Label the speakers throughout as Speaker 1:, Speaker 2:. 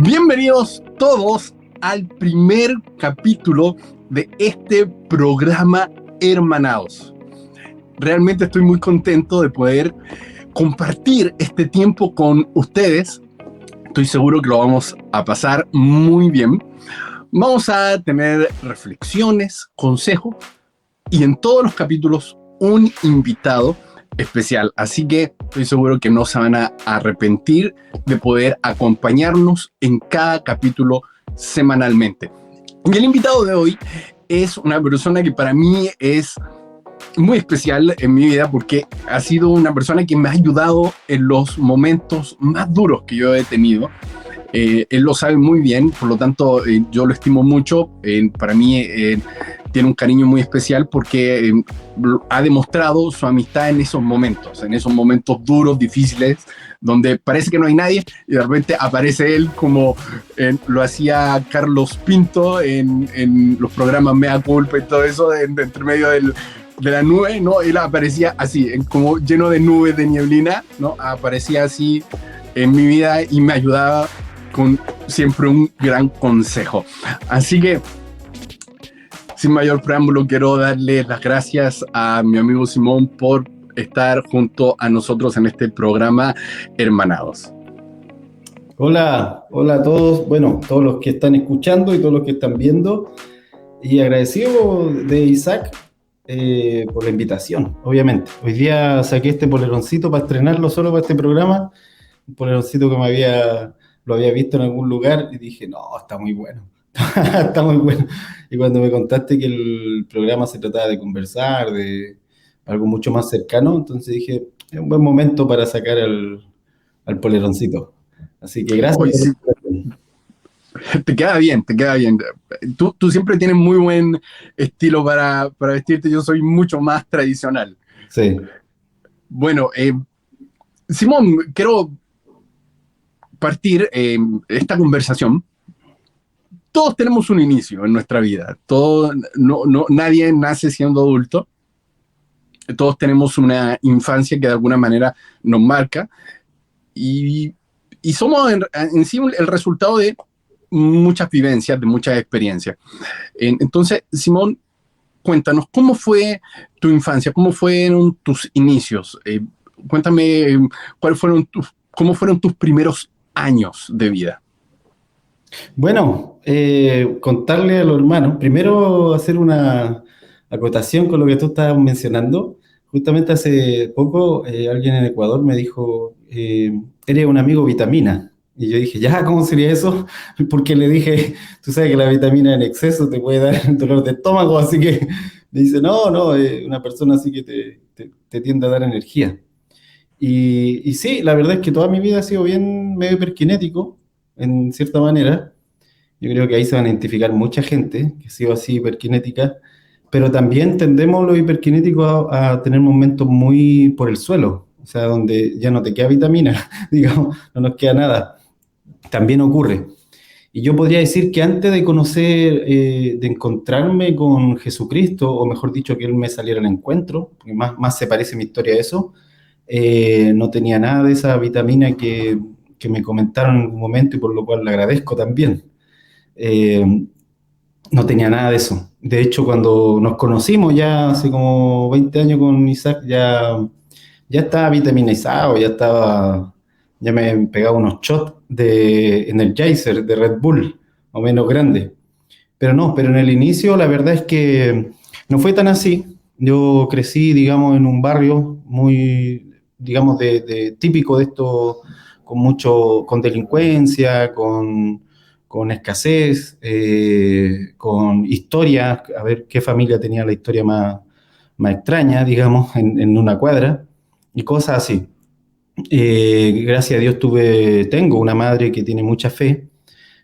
Speaker 1: Bienvenidos todos al primer capítulo de este programa Hermanados. Realmente estoy muy contento de poder compartir este tiempo con ustedes. Estoy seguro que lo vamos a pasar muy bien. Vamos a tener reflexiones, consejos y en todos los capítulos un invitado especial. Así que estoy seguro que no se van a arrepentir de poder acompañarnos en cada capítulo semanalmente. Y el invitado de hoy es una persona que para mí es muy especial en mi vida porque ha sido una persona que me ha ayudado en los momentos más duros que yo he tenido. Él lo sabe muy bien, por lo tanto yo lo estimo mucho. Para mí tiene un cariño muy especial porque ha demostrado su amistad en esos momentos duros, difíciles, donde parece que no hay nadie y de repente aparece él como lo hacía Carlos Pinto en los programas Mea Culpa y todo eso, entre medio de la nube, ¿no? Él aparecía así, como lleno de nubes de nieblina, ¿no? Aparecía así en mi vida y me ayudaba con siempre un gran consejo. Así que, sin mayor preámbulo, quiero darle las gracias a mi amigo Simón por estar junto a nosotros en este programa Hermanados.
Speaker 2: Hola a todos, bueno, todos los que están escuchando y todos los que están viendo, y agradecido de Isaac por la invitación, obviamente. Hoy día saqué este poleroncito para estrenarlo solo para este programa, un poleroncito que lo había visto en algún lugar y dije, no, está muy bueno, está muy bueno. Y cuando me contaste que el programa se trataba de conversar, de algo mucho más cercano, entonces dije, es un buen momento para sacar al poleroncito. Así que gracias
Speaker 1: Hoy
Speaker 2: por la
Speaker 1: sí,
Speaker 2: invitación.
Speaker 1: te queda bien, te queda bien. Tú siempre tienes muy buen estilo para vestirte, yo soy mucho más tradicional.
Speaker 2: Sí.
Speaker 1: Bueno, Simón, quiero partir esta conversación. Todos tenemos un inicio en nuestra vida. Nadie nace siendo adulto. Todos tenemos una infancia que de alguna manera nos marca y, y somos en sí el resultado de muchas vivencias, de muchas experiencias. Entonces, Simón, cuéntanos, ¿cómo fue tu infancia? ¿Cómo fueron tus inicios? Cuéntame, cómo fueron tus primeros años de vida.
Speaker 2: Bueno, contarle a los hermanos, primero hacer una acotación con lo que tú estabas mencionando. Justamente hace poco alguien en Ecuador me dijo, eres un amigo vitamina. Y yo dije, ya, ¿cómo sería eso? Porque le dije, tú sabes que la vitamina en exceso te puede dar dolor de estómago, así que me dice, no, una persona así que te tiende a dar energía. Y sí, la verdad es que toda mi vida ha sido bien medio hiperkinético, en cierta manera. Yo creo que ahí se van a identificar mucha gente que ha sido así hiperkinética, pero también tendemos los hiperkinéticos a tener momentos muy por el suelo, o sea, donde ya no te queda vitamina, digamos, no nos queda nada. También ocurre. Y yo podría decir que antes de conocer, de encontrarme con Jesucristo, o mejor dicho, que Él me saliera al encuentro, porque más se parece mi historia a eso, no tenía nada de esa vitamina que me comentaron en algún momento y por lo cual le agradezco también. Eh, no tenía nada de eso. De hecho, cuando nos conocimos ya hace como 20 años con Isaac, ya estaba vitaminizado, ya me pegaba unos shots de Energizer, de Red Bull, más o menos grande. Pero en el inicio la verdad es que no fue tan así. Yo crecí, digamos, en un barrio muy, digamos, de típico de esto, con delincuencia, con escasez, con historias, a ver qué familia tenía la historia más extraña, digamos, en una cuadra, y cosas así. Gracias a Dios tengo una madre que tiene mucha fe,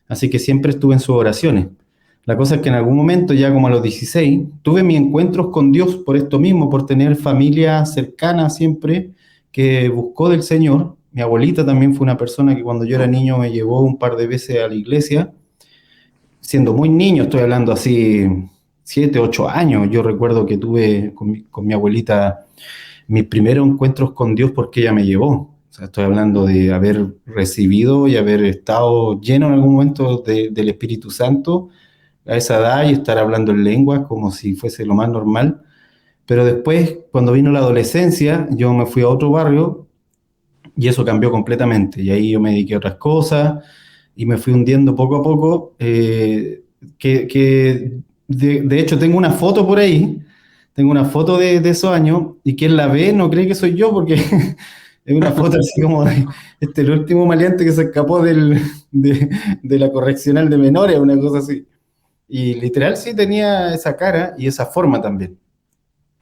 Speaker 2: así que siempre estuve en sus oraciones. La cosa es que en algún momento, ya como a los 16, tuve mis encuentros con Dios por esto mismo, por tener familia cercana siempre que buscó del Señor. Mi abuelita también fue una persona que cuando yo era niño me llevó un par de veces a la iglesia, siendo muy niño, estoy hablando así 7, 8 años. Yo recuerdo que tuve con mi abuelita mis primeros encuentros con Dios porque ella me llevó. O sea, estoy hablando de haber recibido y haber estado lleno en algún momento del Espíritu Santo a esa edad y estar hablando en lenguas como si fuese lo más normal. Pero después, cuando vino la adolescencia, yo me fui a otro barrio y eso cambió completamente. Y ahí yo me dediqué a otras cosas y me fui hundiendo poco a poco. De hecho, tengo una foto por ahí, tengo una foto de esos años y quien la ve no cree que soy yo porque es una foto así como de el último maleante que se escapó de la correccional de menores, una cosa así. Y literal sí tenía esa cara y esa forma también.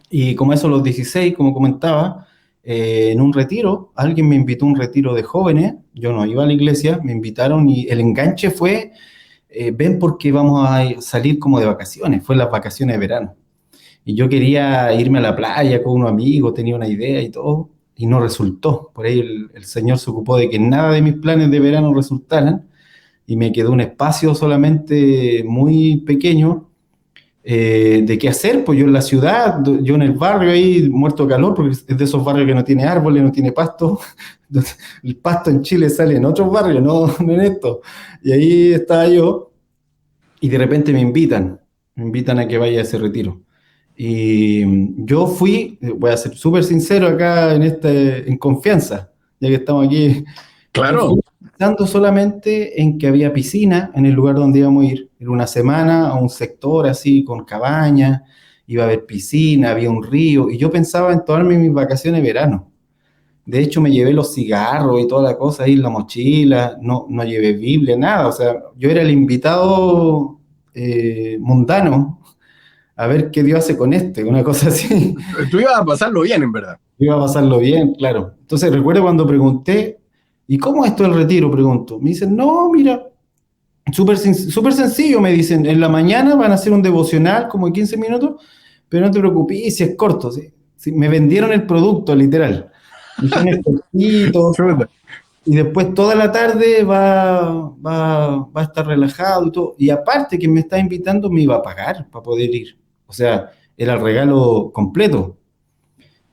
Speaker 2: Y como eso a los 16, como comentaba, en un retiro, alguien me invitó a un retiro de jóvenes, yo no iba a la iglesia, me invitaron y el enganche fue, ven porque vamos a salir como de vacaciones, fue las vacaciones de verano. Y yo quería irme a la playa con unos amigos, tenía una idea y todo, y no resultó. Por ahí el Señor se ocupó de que nada de mis planes de verano resultaran, y me quedó un espacio solamente muy pequeño de qué hacer, pues yo en la ciudad, yo en el barrio ahí muerto de calor, porque es de esos barrios que no tiene árboles, no tiene pasto. El pasto en Chile sale en otros barrios, no en esto. Y ahí estaba yo, y de repente me invitan a que vaya a ese retiro. Y yo fui, voy a ser súper sincero acá en confianza, ya que estamos aquí. Yo fui
Speaker 1: Claro.
Speaker 2: pensando solamente en que había piscina en el lugar donde íbamos a ir. Era una semana a un sector así con cabañas, iba a haber piscina, había un río, y yo pensaba en tomarme mis vacaciones de verano. De hecho, me llevé los cigarros y toda la cosa ahí en la mochila, no llevé Biblia, nada. O sea, yo era el invitado mundano a ver qué Dios hace con una cosa así.
Speaker 1: Tú ibas a pasarlo bien, en verdad.
Speaker 2: Iba a pasarlo bien, claro. Entonces recuerdo cuando pregunté, ¿y cómo es esto del retiro? Pregunto. Me dicen, no, mira, súper sencillo, me dicen. En la mañana van a hacer un devocional como de 15 minutos, pero no te preocupes, si es corto. ¿Sí? Sí, me vendieron el producto, literal. Dijeron, es cortito,
Speaker 1: Chuta.
Speaker 2: y después toda la tarde va a estar relajado y todo. Y aparte que me está invitando, me iba a pagar para poder ir. O sea, era el regalo completo.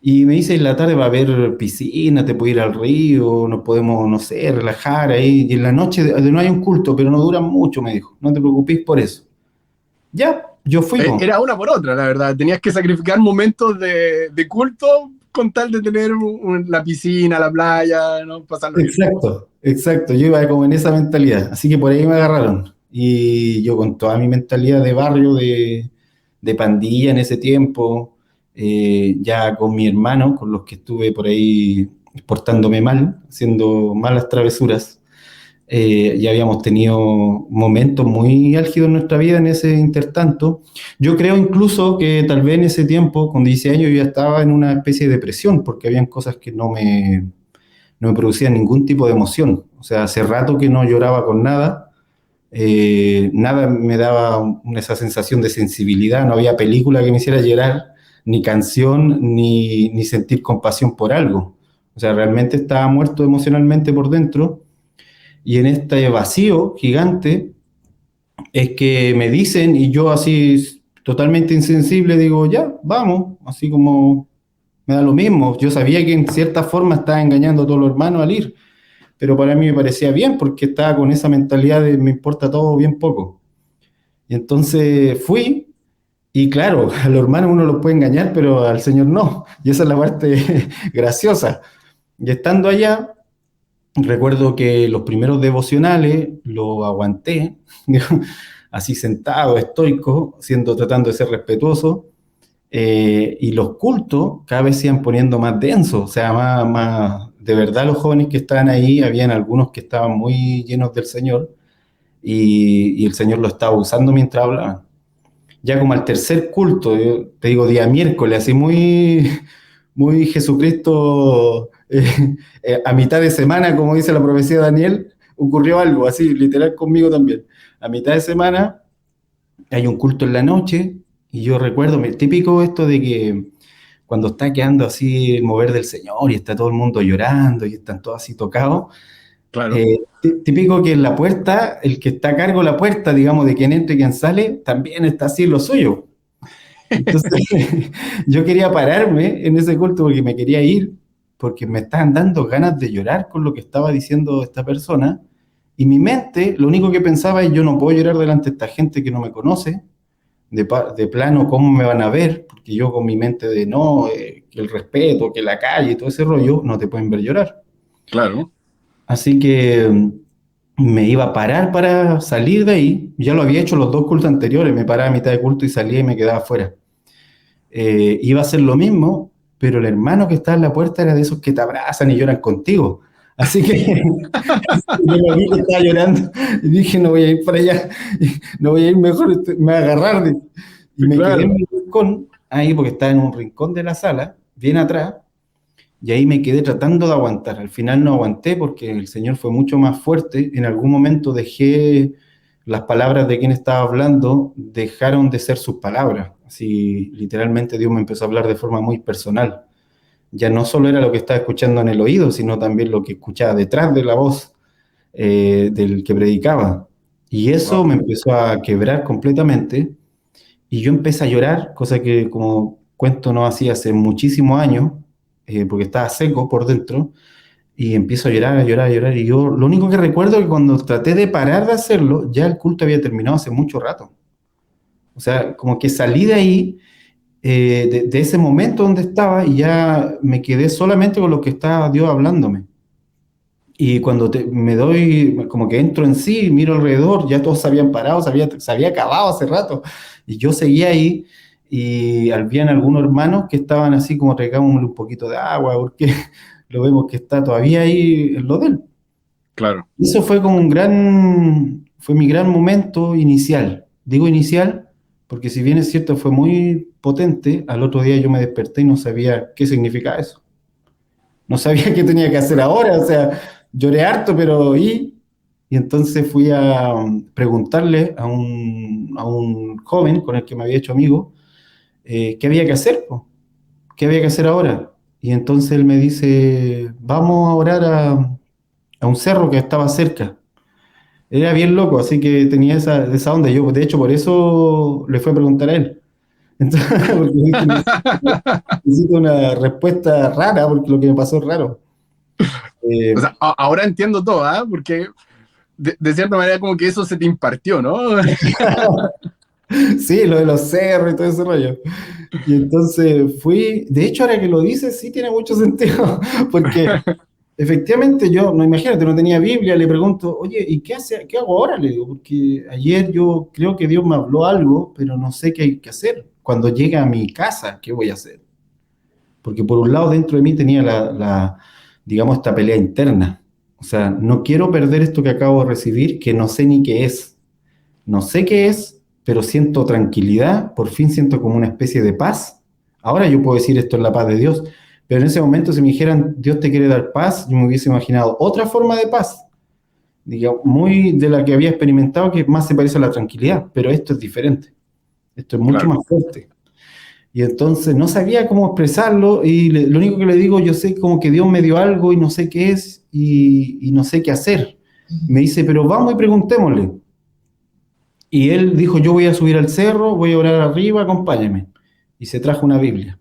Speaker 2: Y me dice, en la tarde va a haber piscina, te puedes ir al río, nos podemos, no sé, relajar ahí. Y en la noche no hay un culto, pero no dura mucho, me dijo. No te preocupes por eso. Ya, yo fui, po.
Speaker 1: Era una por otra, la verdad. Tenías que sacrificar momentos de culto con tal de tener la piscina, la playa, ¿no? Pasarlo bien.
Speaker 2: Exacto, exacto. Yo iba como en esa mentalidad. Así que por ahí me agarraron. Y yo con toda mi mentalidad de barrio, de pandilla en ese tiempo, ya con mi hermano, con los que estuve por ahí portándome mal, haciendo malas travesuras, ya habíamos tenido momentos muy álgidos en nuestra vida en ese intertanto. Yo creo incluso que tal vez en ese tiempo, con 16 años, yo ya estaba en una especie de depresión, porque habían cosas que no me producían ningún tipo de emoción. O sea, hace rato que no lloraba con nada, nada me daba esa sensación de sensibilidad, no había película que me hiciera llorar, ni canción, ni sentir compasión por algo. O sea, realmente estaba muerto emocionalmente por dentro y en este vacío gigante es que me dicen y yo así totalmente insensible digo, ya, vamos, así como me da lo mismo. Yo sabía que en cierta forma estaba engañando a todos los hermanos al ir, pero para mí me parecía bien porque estaba con esa mentalidad de me importa todo bien poco. Y entonces fui y claro, a los hermanos uno los puede engañar, pero al Señor no. Y esa es la parte graciosa. Y estando allá, recuerdo que los primeros devocionales lo aguanté, así sentado, estoico, tratando de ser respetuoso, y los cultos cada vez se iban poniendo más densos, o sea, de verdad los jóvenes que estaban ahí, habían algunos que estaban muy llenos del Señor, y el Señor lo estaba usando mientras hablaban. Ya como al tercer culto, yo te digo día miércoles, así muy Jesucristo, a mitad de semana, como dice la profecía de Daniel, ocurrió algo así, literal conmigo también. A mitad de semana hay un culto en la noche y yo recuerdo, típico esto de que cuando está quedando así el mover del Señor y está todo el mundo llorando y están todos así tocados,
Speaker 1: Claro.
Speaker 2: típico que en la puerta, el que está a cargo de la puerta, digamos, de quien entra y quien sale, también está así en lo suyo. Entonces, yo quería pararme en ese culto porque me quería ir, porque me estaban dando ganas de llorar con lo que estaba diciendo esta persona, y mi mente, lo único que pensaba es, yo no puedo llorar delante de esta gente que no me conoce, de plano, ¿cómo me van a ver? Porque yo con mi mente de no, que el respeto, que la calle y todo ese rollo, no te pueden ver llorar.
Speaker 1: Claro.
Speaker 2: Así que me iba a parar para salir de ahí. Ya lo había hecho los dos cultos anteriores, me paraba a mitad de culto y salía y me quedaba afuera. Iba a hacer lo mismo, pero el hermano que estaba en la puerta era de esos que te abrazan y lloran contigo. Así que yo lo vi que estaba llorando y dije, no voy a ir para allá, no voy a ir mejor, me voy a agarrar. Y me quedé en
Speaker 1: Claro.
Speaker 2: mi rincón, ahí porque estaba en un rincón de la sala, bien atrás, y ahí me quedé tratando de aguantar. Al final no aguanté porque el Señor fue mucho más fuerte. En algún momento dejé las palabras de quien estaba hablando, dejaron de ser sus palabras. Así, literalmente Dios me empezó a hablar de forma muy personal. Ya no solo era lo que estaba escuchando en el oído, sino también lo que escuchaba detrás de la voz del que predicaba. Y eso
Speaker 1: Wow.
Speaker 2: me empezó a quebrar completamente. Y yo empecé a llorar, cosa que como cuento no hacía hace muchísimos años, porque estaba seco por dentro, y empiezo a llorar, a llorar, a llorar. Y yo lo único que recuerdo es que cuando traté de parar de hacerlo, ya el culto había terminado hace mucho rato. O sea, como que salí de ahí, de ese momento donde estaba, y ya me quedé solamente con lo que estaba Dios hablándome. Y cuando me doy, como que entro en sí, miro alrededor, ya todos se habían parado, se había acabado hace rato. Y yo seguía ahí y habían algunos hermanos que estaban así como regámosle un poquito de agua, porque lo vemos que está todavía ahí en lo de él.
Speaker 1: Claro.
Speaker 2: Eso fue como fue mi gran momento inicial. Digo inicial porque si bien es cierto fue muy potente, al otro día yo me desperté y no sabía qué significaba eso. No sabía qué tenía que hacer ahora, o sea, lloré harto, pero y entonces fui a preguntarle a un joven con el que me había hecho amigo, qué había que hacer, po, qué había que hacer ahora. Y entonces él me dice, vamos a orar a un cerro que estaba cerca. Era bien loco, así que tenía esa onda. Yo, de hecho, por eso le fui a preguntar a él. Entonces, porque dije, necesito una respuesta rara, porque lo que me pasó es raro.
Speaker 1: O
Speaker 2: Eh,
Speaker 1: sea, ahora entiendo todo, ¿ah? Porque de cierta manera como que eso se te impartió, ¿no?
Speaker 2: Sí, lo de los cerros y todo ese rollo. Y entonces fui, de hecho ahora que lo dices, sí tiene mucho sentido, porque efectivamente yo, no imagínate, no tenía Biblia, le pregunto, oye, ¿y qué hago ahora? Le digo, porque ayer yo creo que Dios me habló algo, pero no sé qué hay que hacer. Cuando llegue a mi casa, ¿qué voy a hacer? Porque por un lado dentro de mí tenía digamos, esta pelea interna. O sea, no quiero perder esto que acabo de recibir, que no sé ni qué es. No sé qué es, pero siento tranquilidad, por fin siento como una especie de paz. Ahora yo puedo decir esto es la paz de Dios, pero en ese momento si me dijeran Dios te quiere dar paz, yo me hubiese imaginado otra forma de paz, digamos, muy de la que había experimentado, que más se parece a la tranquilidad, pero esto es diferente, esto es mucho
Speaker 1: Claro,
Speaker 2: más fuerte. Y entonces no sabía cómo expresarlo y lo único que le digo, yo sé como que Dios me dio algo y no sé qué es y no sé qué hacer. Me dice, pero vamos y preguntémosle. Y él dijo, yo voy a subir al cerro, voy a orar arriba, acompáñame. Y se trajo una Biblia.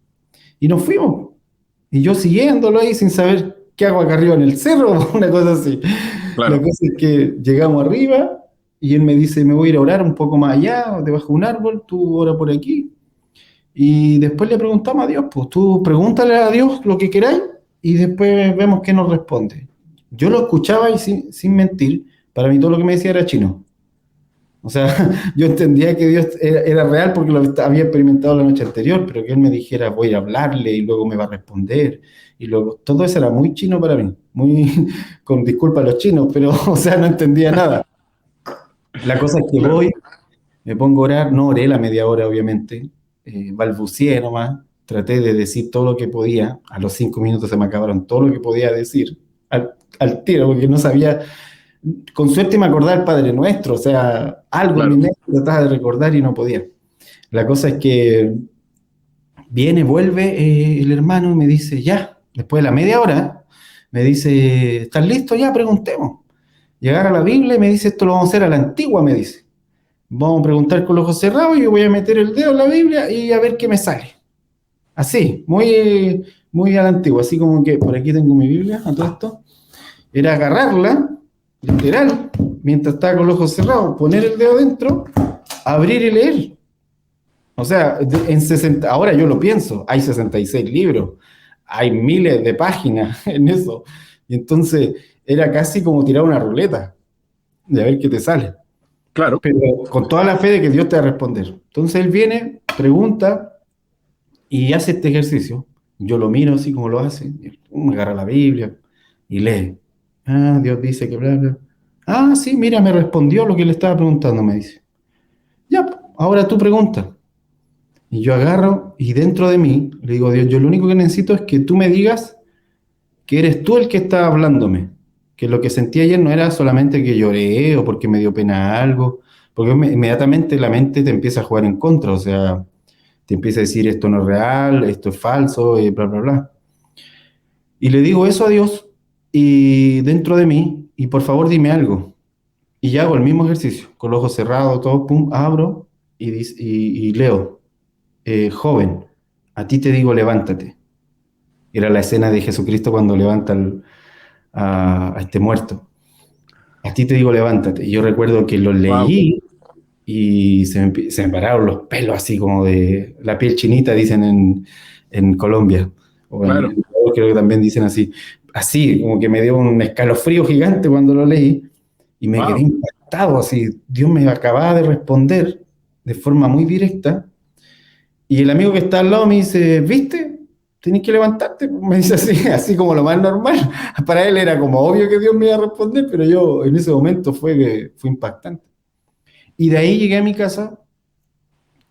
Speaker 2: Y nos fuimos. Y yo siguiéndolo ahí sin saber qué hago acá arriba en el cerro, una cosa así. La
Speaker 1: claro.
Speaker 2: cosa es que llegamos arriba y él me dice, me voy a ir a orar un poco más allá, debajo de un árbol, tú ora por aquí. Y después le preguntamos a Dios, pues tú pregúntale a Dios lo que queráis y después vemos qué nos responde. Yo lo escuchaba y sin mentir, para mí todo lo que me decía era chino. O sea, yo entendía que Dios era real porque lo había experimentado la noche anterior, pero que Él me dijera, voy a hablarle y luego me va a responder. Y luego, todo eso era muy chino para mí, muy, con disculpa a los chinos, pero, o sea, no entendía nada. La cosa es que
Speaker 1: Claro.
Speaker 2: voy, me pongo a orar, no oré la media hora, obviamente, balbuceé nomás, traté de decir todo lo que podía, a los 5 minutos se me acabaron todo lo que podía decir, al tiro, porque no sabía, con suerte me acordaba el Padre Nuestro, o sea, algo en mi
Speaker 1: Claro.
Speaker 2: mente trataba de recordar y no podía. La cosa es que viene, vuelve el hermano y me dice, ya, después de la media hora, me dice, ¿estás listo? Ya, preguntemos. Llegar a la Biblia y me dice, esto lo vamos a hacer a la antigua, me dice. Vamos a preguntar con los ojos cerrados y yo voy a meter el dedo en la Biblia y a ver qué me sale. Así, muy, muy a la antigua, así como que por aquí tengo mi Biblia, a todo esto, era agarrarla, literal, mientras estaba con los ojos cerrados, poner el dedo dentro, abrir y leer. O sea, en 60, ahora yo lo pienso, hay 66 libros, hay miles de páginas en eso. Y entonces era casi como tirar una ruleta, de a ver qué te sale.
Speaker 1: Claro,
Speaker 2: Pero con toda la fe de que Dios te va a responder. Entonces él viene, pregunta y hace este ejercicio. Yo lo miro así como lo hace, me agarra la Biblia y lee. Ah, Dios dice que bla, bla. Ah, sí, mira, me respondió lo que le estaba preguntando, me dice. Ya, ahora tú pregunta. Y yo agarro y dentro de mí le digo, Dios, yo lo único que necesito es que tú me digas que eres tú el que está hablándome. Que lo que sentí ayer no era solamente que lloré o porque me dio pena algo, porque inmediatamente la mente te empieza a jugar en contra, o sea, te empieza a decir esto no es real, esto es falso, y bla, bla, bla. Y le digo eso a Dios y dentro de mí, y por favor dime algo. Y ya hago el mismo ejercicio, con los ojos cerrados, todo, pum, abro y leo, joven, a ti te digo levántate. Era la escena de Jesucristo cuando levanta a este muerto. A ti te digo levántate. Y yo recuerdo que lo
Speaker 1: wow,
Speaker 2: leí y se me pararon los pelos así como de la piel chinita, dicen en Colombia. O en
Speaker 1: claro,
Speaker 2: Ecuador creo que también dicen así. Así, como que me dio un escalofrío gigante cuando lo leí y me quedé
Speaker 1: wow.
Speaker 2: impactado, así. Dios me acababa de responder de forma muy directa y el amigo que está al lado me dice, ¿viste? Tenés que levantarte. Me dice así, así como lo más normal. Para él era como obvio que Dios me iba a responder, pero yo en ese momento fue impactante. Y de ahí llegué a mi casa,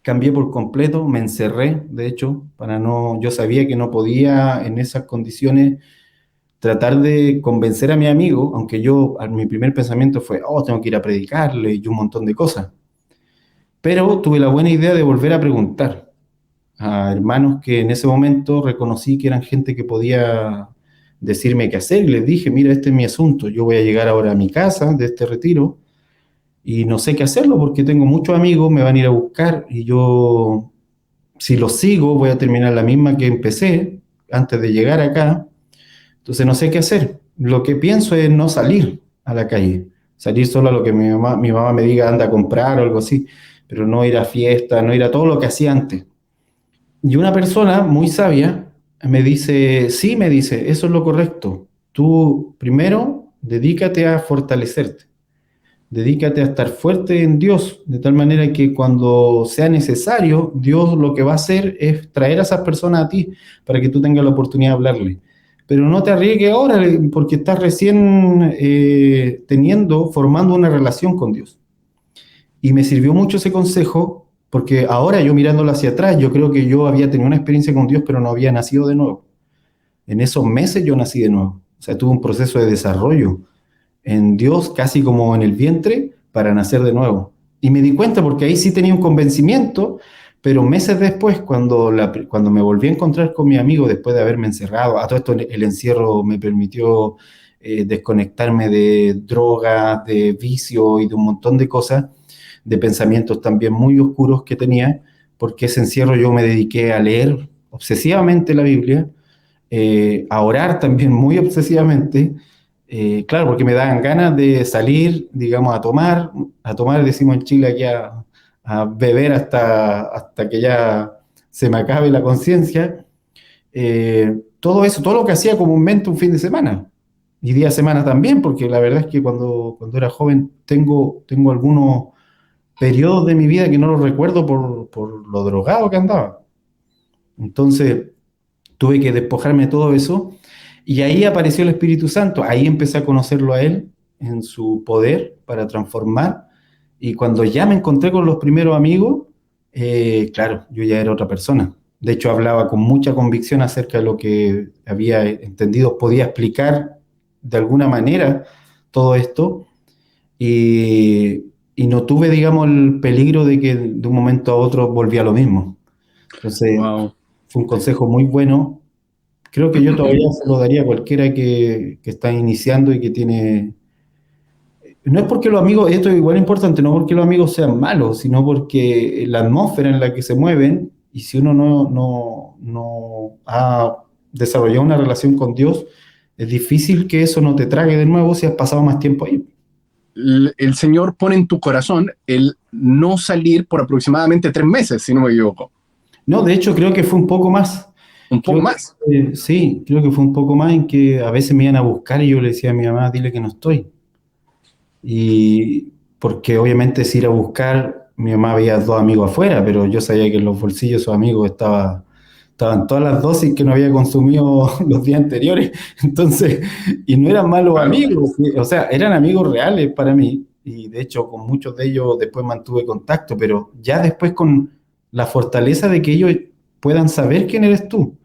Speaker 2: cambié por completo, me encerré, de hecho, para no, yo sabía que no podía en esas condiciones tratar de convencer a mi amigo, aunque mi primer pensamiento fue, oh, tengo que ir a predicarle y un montón de cosas. Pero tuve la buena idea de volver a preguntar a hermanos que en ese momento reconocí que eran gente que podía decirme qué hacer y les dije, mira, este es mi asunto, yo voy a llegar ahora a mi casa de este retiro y no sé qué hacerlo porque tengo muchos amigos, me van a ir a buscar y yo, si los sigo, voy a terminar la misma que empecé antes de llegar acá, entonces no sé qué hacer. Lo que pienso es no salir a la calle, salir solo a lo que mi mamá me diga anda a comprar o algo así, pero no ir a fiestas, no ir a todo lo que hacía antes. Y una persona muy sabia me dice, sí, me dice, eso es lo correcto. Tú primero dedícate a fortalecerte, dedícate a estar fuerte en Dios, de tal manera que cuando sea necesario, Dios lo que va a hacer es traer a esas personas a ti para que tú tengas la oportunidad de hablarle. Pero no te arriesgues ahora porque estás recién formando una relación con Dios. Y me sirvió mucho ese consejo porque ahora yo mirándolo hacia atrás, yo creo que yo había tenido una experiencia con Dios, pero no había nacido de nuevo. En esos meses yo nací de nuevo. O sea, tuve un proceso de desarrollo en Dios, casi como en el vientre, para nacer de nuevo. Y me di cuenta porque ahí sí tenía un convencimiento, pero meses después, cuando me volví a encontrar con mi amigo, después de haberme encerrado, a todo esto el encierro me permitió desconectarme de drogas, de vicio y de un montón de cosas, de pensamientos también muy oscuros que tenía, porque ese encierro yo me dediqué a leer obsesivamente la Biblia, a orar también muy obsesivamente, claro, porque me daban ganas de salir, digamos, a tomar, decimos en Chile, aquí a beber hasta que ya se me acabe la conciencia. Todo eso, todo lo que hacía comúnmente un fin de semana y día de semana también, porque la verdad es que cuando era joven tengo algunos periodos de mi vida que no los recuerdo por lo drogado que andaba. Entonces tuve que despojarme de todo eso y ahí apareció el Espíritu Santo, ahí empecé a conocerlo a Él en su poder para transformar y cuando ya me encontré con los primeros amigos, claro, yo ya era otra persona. De hecho, hablaba con mucha convicción acerca de lo que había entendido, podía explicar de alguna manera todo esto y no tuve, digamos, el peligro de que de un momento a otro volvía a lo mismo. Entonces,
Speaker 1: Wow.
Speaker 2: fue un consejo muy bueno. Creo que yo todavía se lo daría a cualquiera que está iniciando y que tiene... No es porque los amigos, esto es igual importante, no porque los amigos sean malos, sino porque la atmósfera en la que se mueven, y si uno no ha desarrollado una relación con Dios, es difícil que eso no te trague de nuevo si has pasado más tiempo ahí.
Speaker 1: El Señor pone en tu corazón el no salir por aproximadamente 3 meses, si no me equivoco.
Speaker 2: No, de hecho creo que fue un poco más.
Speaker 1: Un poco más.
Speaker 2: Sí, creo que fue un poco más en que a veces me iban a buscar y yo le decía a mi mamá, dile que no estoy. Y porque obviamente si ir a buscar, mi mamá veía dos amigos afuera, pero yo sabía que en los bolsillos de sus amigos estaban todas las dosis que no había consumido los días anteriores. Entonces, y no eran malos
Speaker 1: Claro.
Speaker 2: amigos, o sea, eran amigos reales para mí. Y de hecho, con muchos de ellos después mantuve contacto, pero ya después con la fortaleza de que ellos puedan saber quién eres tú,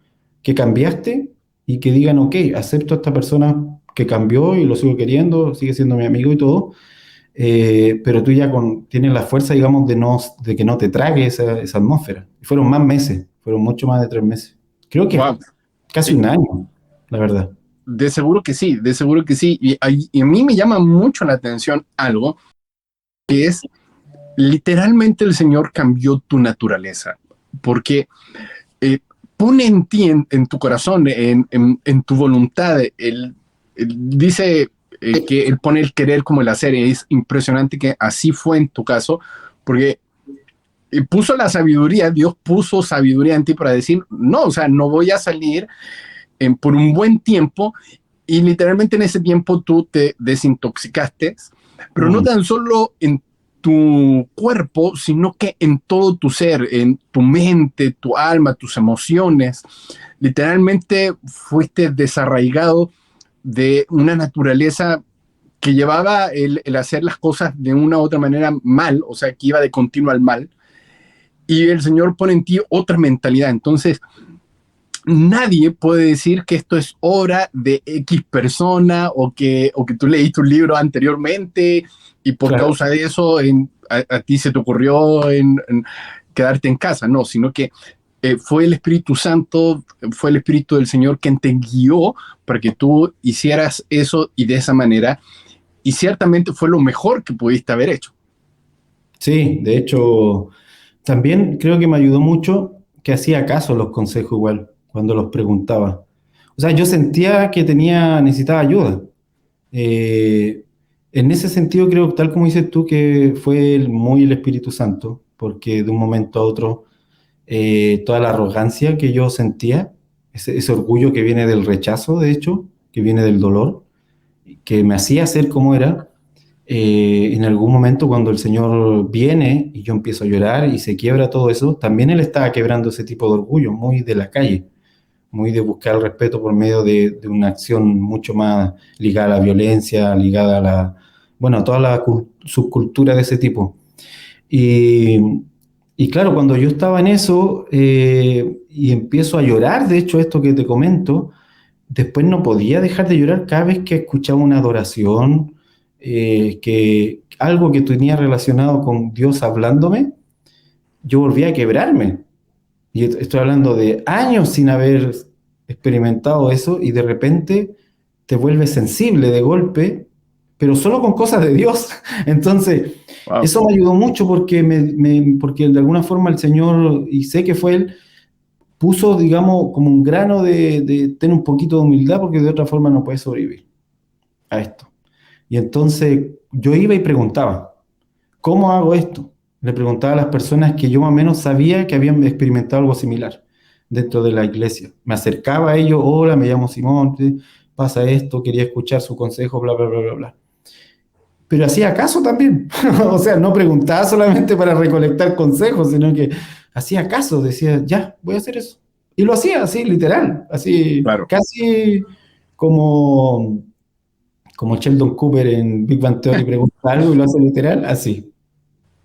Speaker 2: que cambiaste y que digan, ok, acepto a esta persona que cambió y lo sigo queriendo, sigue siendo mi amigo y todo, pero tú ya tienes la fuerza, digamos, de que no te trague esa atmósfera. Y fueron más meses, fueron mucho más de 3 meses. Creo que
Speaker 1: Wow.
Speaker 2: casi un año, la verdad.
Speaker 1: De seguro que sí, de seguro que sí. Y a mí me llama mucho la atención algo que es, literalmente el Señor cambió tu naturaleza, porque pone en ti, en tu corazón, en tu voluntad, dice que Él pone el querer como el hacer, y es impresionante que así fue en tu caso, porque puso la sabiduría, Dios puso sabiduría en ti para decir, no, o sea, no voy a salir por un buen tiempo, y literalmente en ese tiempo tú te desintoxicaste, pero no tan solo en tu cuerpo, sino que en todo tu ser, en tu mente, tu alma, tus emociones. Literalmente fuiste desarraigado de una naturaleza que llevaba el hacer las cosas de una u otra manera mal, o sea, que iba de continuo al mal, y el Señor pone en ti otra mentalidad. Entonces, nadie puede decir que esto es obra de X persona, o que tú leíste un libro anteriormente y por
Speaker 2: Claro.
Speaker 1: causa de eso a ti se te ocurrió en quedarte en casa. No, sino que fue el Espíritu Santo, fue el Espíritu del Señor quien te guió para que tú hicieras eso y de esa manera, y ciertamente fue lo mejor que pudiste haber hecho.
Speaker 2: Sí, de hecho, también creo que me ayudó mucho que hacía caso a los consejos igual, cuando los preguntaba. O sea, yo sentía que necesitaba ayuda. Eh, en ese sentido, creo, tal como dices tú, que fue muy el Espíritu Santo, porque de un momento a otro, toda la arrogancia que yo sentía, ese orgullo que viene del rechazo, de hecho, que viene del dolor, que me hacía ser como era, en algún momento cuando el Señor viene y yo empiezo a llorar y se quiebra todo eso, también Él estaba quebrando ese tipo de orgullo, muy de la calle, muy de buscar el respeto por medio de una acción mucho más ligada a la violencia, ligada a bueno, a toda la subcultura de ese tipo. Y, y claro, cuando yo estaba en eso y empiezo a llorar, de hecho, esto que te comento, después no podía dejar de llorar cada vez que escuchaba una adoración, que algo que tenía relacionado con Dios hablándome, yo volvía a quebrarme. Y estoy hablando de años sin haber experimentado eso y de repente te vuelves sensible de golpe, pero solo con cosas de Dios. Entonces,
Speaker 1: Wow.
Speaker 2: eso me ayudó mucho porque, porque de alguna forma el Señor, y sé que fue Él, puso, digamos, como un grano de tener un poquito de humildad porque de otra forma no puedes sobrevivir a esto. Y entonces yo iba y preguntaba, ¿cómo hago esto? Le preguntaba a las personas que yo más o menos sabía que habían experimentado algo similar dentro de la iglesia. Me acercaba a ellos, hola, me llamo Simón, pasa esto, quería escuchar su consejo, bla, bla, bla, bla, bla. Pero hacía caso también. O sea, no preguntaba solamente para recolectar consejos, sino que hacía caso, decía, ya, voy a hacer eso. Y lo hacía así, literal, así,
Speaker 1: Claro.
Speaker 2: casi como, como Sheldon Cooper en Big Bang Theory pregunta algo y lo hace literal, así.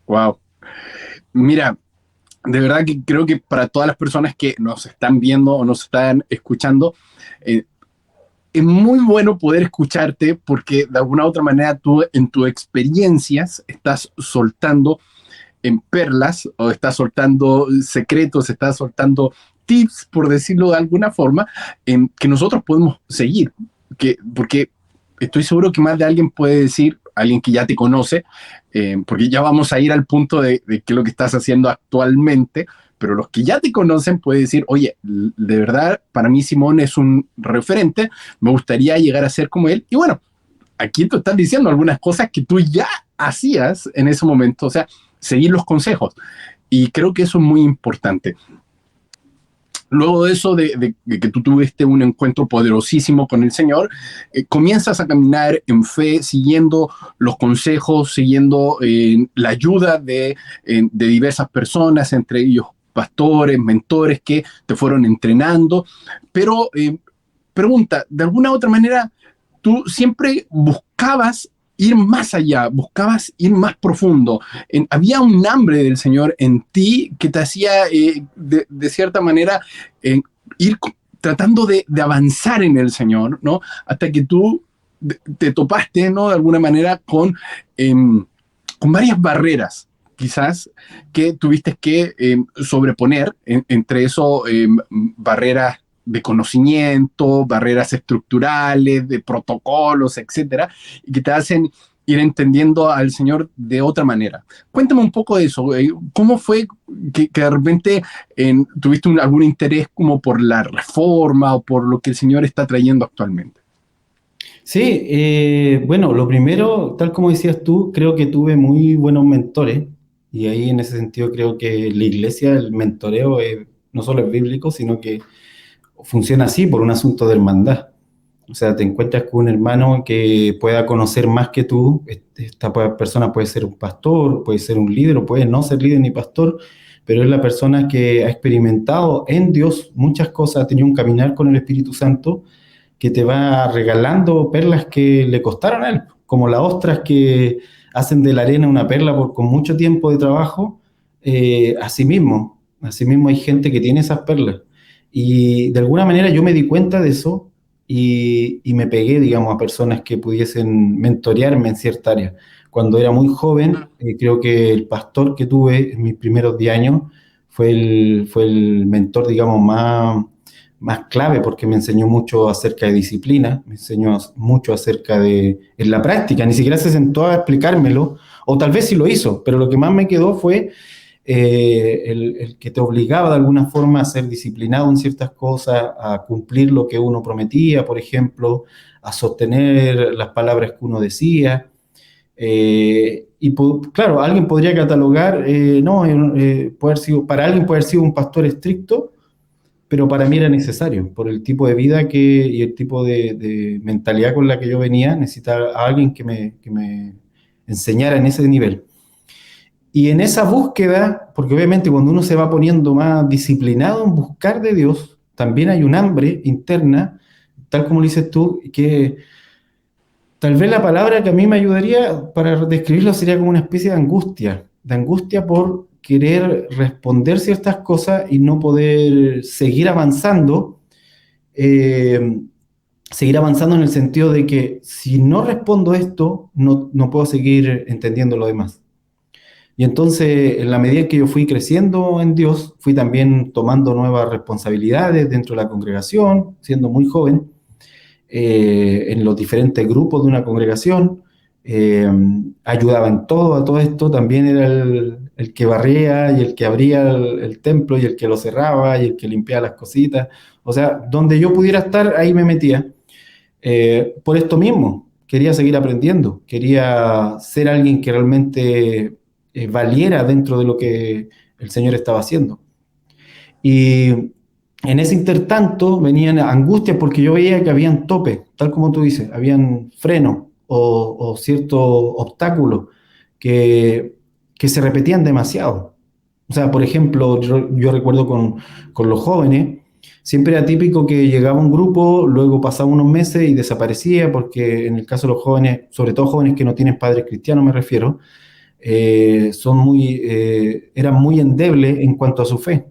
Speaker 1: Wow. Mira, de verdad que creo que para todas las personas que nos están viendo o nos están escuchando, eh, es muy bueno poder escucharte, porque de alguna u otra manera tú en tus experiencias estás soltando en perlas, o estás soltando secretos, estás soltando tips, por decirlo de alguna forma, que nosotros podemos seguir. Porque estoy seguro que más de alguien puede decir, alguien que ya te conoce, porque ya vamos a ir al punto de qué es lo que estás haciendo actualmente, pero los que ya te conocen pueden decir, oye, de verdad, para mí Simón es un referente, me gustaría llegar a ser como él. Y bueno, aquí te están diciendo algunas cosas que tú ya hacías en ese momento, o sea, seguir los consejos. Y creo que eso es muy importante. Luego de eso, de que tú tuviste un encuentro poderosísimo con el Señor, comienzas a caminar en fe, siguiendo los consejos, siguiendo la ayuda de diversas personas, entre ellos pastores, mentores que te fueron entrenando. Pero pregunta, de alguna u otra manera, tú siempre buscabas ir más allá, buscabas ir más profundo. Había un hambre del Señor en ti que te hacía, de cierta manera, ir tratando de avanzar en el Señor, ¿no? Hasta que tú te topaste, ¿no? De alguna manera con varias barreras quizás que tuviste que sobreponer, entre eso barreras de conocimiento, barreras estructurales, de protocolos, etcétera, y que te hacen ir entendiendo al Señor de otra manera. Cuéntame un poco de eso. ¿Cómo fue que de repente tuviste algún interés como por la reforma o por lo que el Señor está trayendo actualmente?
Speaker 2: Sí, bueno, lo primero, tal como decías tú, creo que tuve muy buenos mentores y ahí en ese sentido creo que la iglesia, el mentoreo no solo es bíblico, sino que funciona así por un asunto de hermandad. O sea, te encuentras con un hermano que pueda conocer más que tú. Esta persona puede ser un pastor, puede ser un líder o puede no ser líder ni pastor, pero es la persona que ha experimentado en Dios muchas cosas, ha tenido un caminar con el Espíritu Santo que te va regalando perlas que le costaron a él, como las ostras que hacen de la arena una perla con mucho tiempo de trabajo. Asimismo hay gente que tiene esas perlas. Y de alguna manera yo me di cuenta de eso y me pegué, digamos, a personas que pudiesen mentorearme en cierta área. Cuando era muy joven, creo que el pastor que tuve en mis primeros 10 años fue el mentor, digamos, más clave porque me enseñó mucho acerca de disciplina, me enseñó mucho acerca de, en la práctica, ni siquiera se sentó a explicármelo, o tal vez sí lo hizo, pero lo que más me quedó fue el que te obligaba de alguna forma a ser disciplinado en ciertas cosas, a cumplir lo que uno prometía, por ejemplo, a sostener las palabras que uno decía. Claro, alguien podría catalogar, no, para alguien puede haber sido un pastor estricto, pero para mí era necesario, por el tipo de vida y el tipo de mentalidad con la que yo venía, necesitaba a alguien que me enseñara en ese nivel. Y en esa búsqueda, porque obviamente cuando uno se va poniendo más disciplinado en buscar de Dios, también hay un hambre interna, tal como lo dices tú, que tal vez la palabra que a mí me ayudaría para describirlo sería como una especie de angustia por querer responder ciertas cosas y no poder eh, seguir avanzando en el sentido de que si no respondo esto, no puedo seguir entendiendo lo demás. Y entonces, en la medida en que yo fui creciendo en Dios, fui también tomando nuevas responsabilidades dentro de la congregación, siendo muy joven, en los diferentes grupos de una congregación, eh, ayudaba en todo, a todo esto, también era el que barría y el que abría el templo y el que lo cerraba y el que limpiaba las cositas. O sea, donde yo pudiera estar, ahí me metía. Por esto mismo, quería seguir aprendiendo, quería ser alguien que realmente valiera dentro de lo que el Señor estaba haciendo. Y en ese intertanto venían angustias porque yo veía que habían topes, tal como tú dices, habían frenos o ciertos obstáculos que, que se repetían demasiado. O sea, por ejemplo, yo recuerdo con los jóvenes, siempre era típico que llegaba un grupo, luego pasaba unos meses y desaparecía, porque en el caso de los jóvenes, sobre todo jóvenes que no tienen padres cristianos, me refiero, eran muy endebles en cuanto a su fe.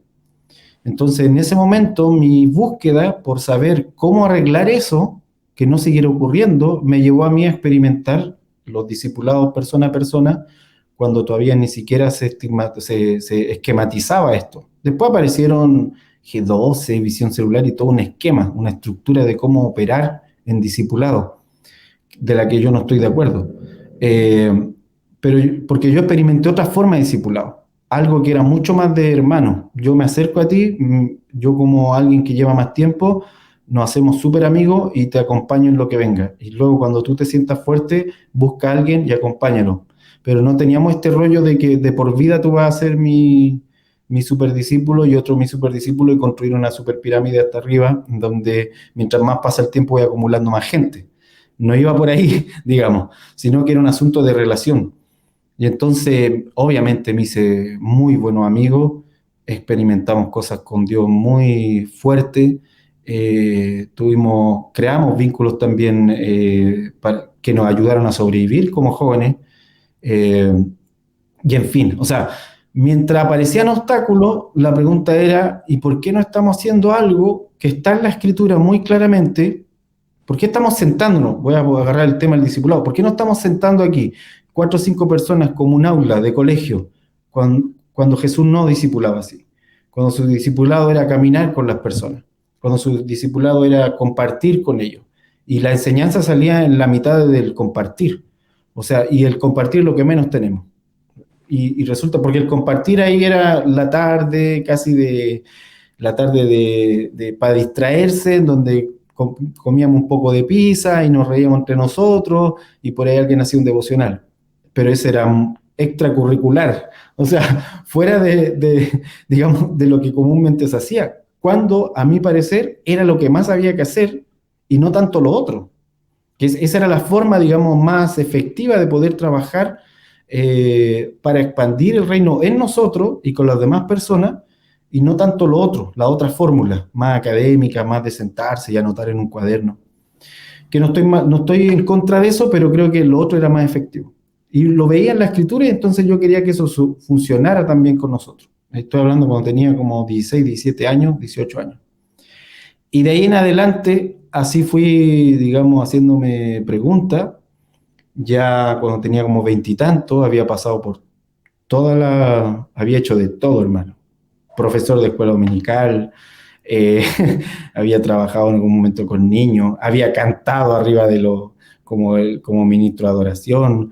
Speaker 2: Entonces, en ese momento, mi búsqueda por saber cómo arreglar eso, que no siguiera ocurriendo, me llevó a mí a experimentar los discipulados persona a persona, cuando todavía ni siquiera se esquematizaba esto. Después aparecieron G12, visión celular y todo un esquema, una estructura de cómo operar en discipulado, de la que yo no estoy de acuerdo. Pero porque yo experimenté otra forma de discipulado. algo que era mucho más de hermano. Yo me acerco a ti, yo como alguien que lleva más tiempo, nos hacemos súper amigos y te acompaño en lo que venga. Y luego cuando tú te sientas fuerte, busca a alguien y acompáñalo. Pero no teníamos este rollo de que de por vida tú vas a ser mi superdiscípulo y otro mi superdiscípulo y construir una super pirámide hasta arriba, donde mientras más pasa el tiempo voy acumulando más gente. No iba por ahí, digamos, sino que era un asunto de relación. Y entonces, obviamente, me hice muy buenos amigos, experimentamos cosas con Dios muy fuertes, creamos vínculos también que nos ayudaron a sobrevivir como jóvenes. eh, y en fin, o sea, mientras aparecían obstáculos, la pregunta era, ¿y por qué no estamos haciendo algo que está en la Escritura muy claramente? ¿Por qué estamos sentándonos? Voy a agarrar el tema del discipulado. ¿Por qué no estamos sentando aquí 4 o 5 personas como un aula de colegio cuando Jesús no discipulaba así? Cuando su discipulado era caminar con las personas, cuando su discipulado era compartir con ellos. Y la enseñanza salía en la mitad del compartir. O sea, y el compartir es lo que menos tenemos. Y resulta, porque el compartir ahí era la tarde, casi de la tarde para distraerse, en donde comíamos un poco de pizza y nos reíamos entre nosotros y por ahí alguien hacía un devocional. Pero ese era extracurricular, o sea, fuera digamos, de lo que comúnmente se hacía, cuando a mi parecer era lo que más había que hacer y no tanto lo otro. Esa era la forma, digamos, más efectiva de poder trabajar para expandir el reino en nosotros y con las demás personas, y no tanto lo otro, la otra fórmula, más académica, más de sentarse y anotar en un cuaderno. Que no estoy en contra de eso, pero creo que lo otro era más efectivo. Y lo veía en la escritura y entonces yo quería que eso funcionara también con nosotros. Estoy hablando cuando tenía como 16, 17 años, 18 años. Y de ahí en adelante, así fui, digamos, haciéndome preguntas. Ya cuando tenía como veintitantos, había pasado por había hecho de todo, hermano. Profesor de escuela dominical, eh, había trabajado en algún momento con niños, había cantado arriba como ministro de adoración,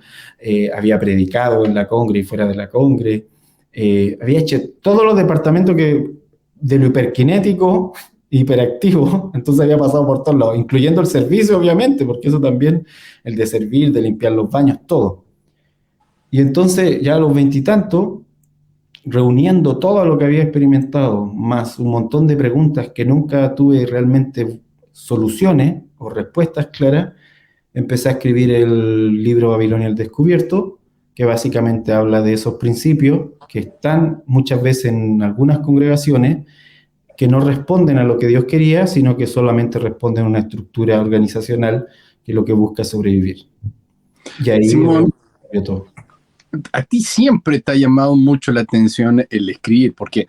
Speaker 2: había predicado en la congre y fuera de la congre, había hecho todos los departamentos de lo hiperkinético, hiperactivo, entonces había pasado por todos lados, incluyendo el servicio, obviamente, porque eso también, el de servir, de limpiar los baños, todo. Y entonces, ya a los veintitantos, reuniendo todo lo que había experimentado, más un montón de preguntas que nunca tuve realmente soluciones o respuestas claras, empecé a escribir el libro Babilonia al Descubierto, que básicamente habla de esos principios que están muchas veces en algunas congregaciones que no responden a lo que Dios quería, sino que solamente responden a una estructura organizacional que lo que busca es sobrevivir. Y ahí
Speaker 1: Simón,
Speaker 2: cambió todo.
Speaker 1: a ti siempre te ha llamado mucho la atención el escribir, porque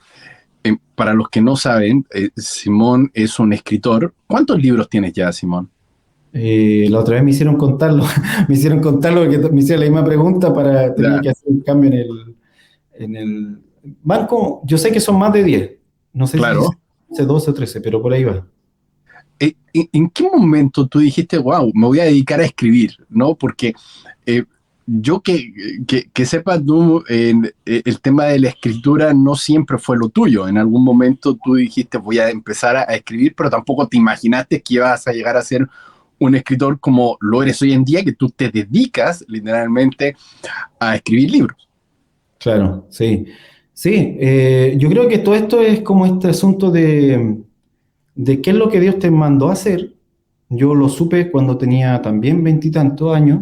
Speaker 1: para los que no saben, Simón es un escritor. ¿Cuántos libros tienes ya, Simón?
Speaker 2: La otra vez me hicieron contarlo, me hicieron contarlo porque me hicieron la misma pregunta tenía
Speaker 1: Ya,
Speaker 2: que hacer un cambio en el, van como, yo sé que son más de 10, no sé si
Speaker 1: claro.
Speaker 2: 12 o 13, pero por ahí va.
Speaker 1: ¿En qué momento tú dijiste, wow, me voy a dedicar a escribir? ¿No? Porque eh, yo que sepas tú, el tema de la escritura no siempre fue lo tuyo. En algún momento tú dijiste, voy a empezar a escribir, pero tampoco te imaginaste que ibas a llegar a ser un escritor como lo eres hoy en día, que tú te dedicas literalmente a escribir libros.
Speaker 2: Claro, sí. Sí, yo creo que todo esto es como este asunto de qué es lo que Dios te mandó a hacer. Yo lo supe cuando tenía también veintitantos años,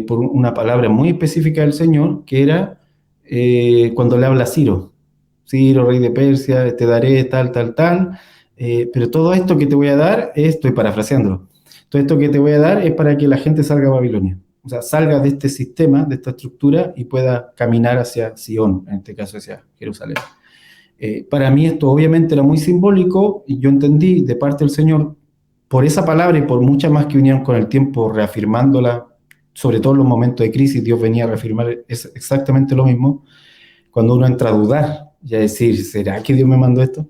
Speaker 2: por una palabra muy específica del Señor, que era cuando le habla a Ciro. Ciro, rey de Persia, te daré tal, tal, tal, pero todo esto que te voy a dar, estoy parafraseándolo, todo esto que te voy a dar es para que la gente salga a Babilonia. O sea, salga de este sistema, de esta estructura y pueda caminar hacia Sion, en este caso hacia Jerusalén. Para mí esto obviamente era muy simbólico y yo entendí de parte del Señor por esa palabra y por muchas más que vinieron con el tiempo reafirmándola, sobre todo en los momentos de crisis, Dios venía a reafirmar exactamente lo mismo. Cuando uno entra a dudar y a decir, ¿será que Dios me mandó esto?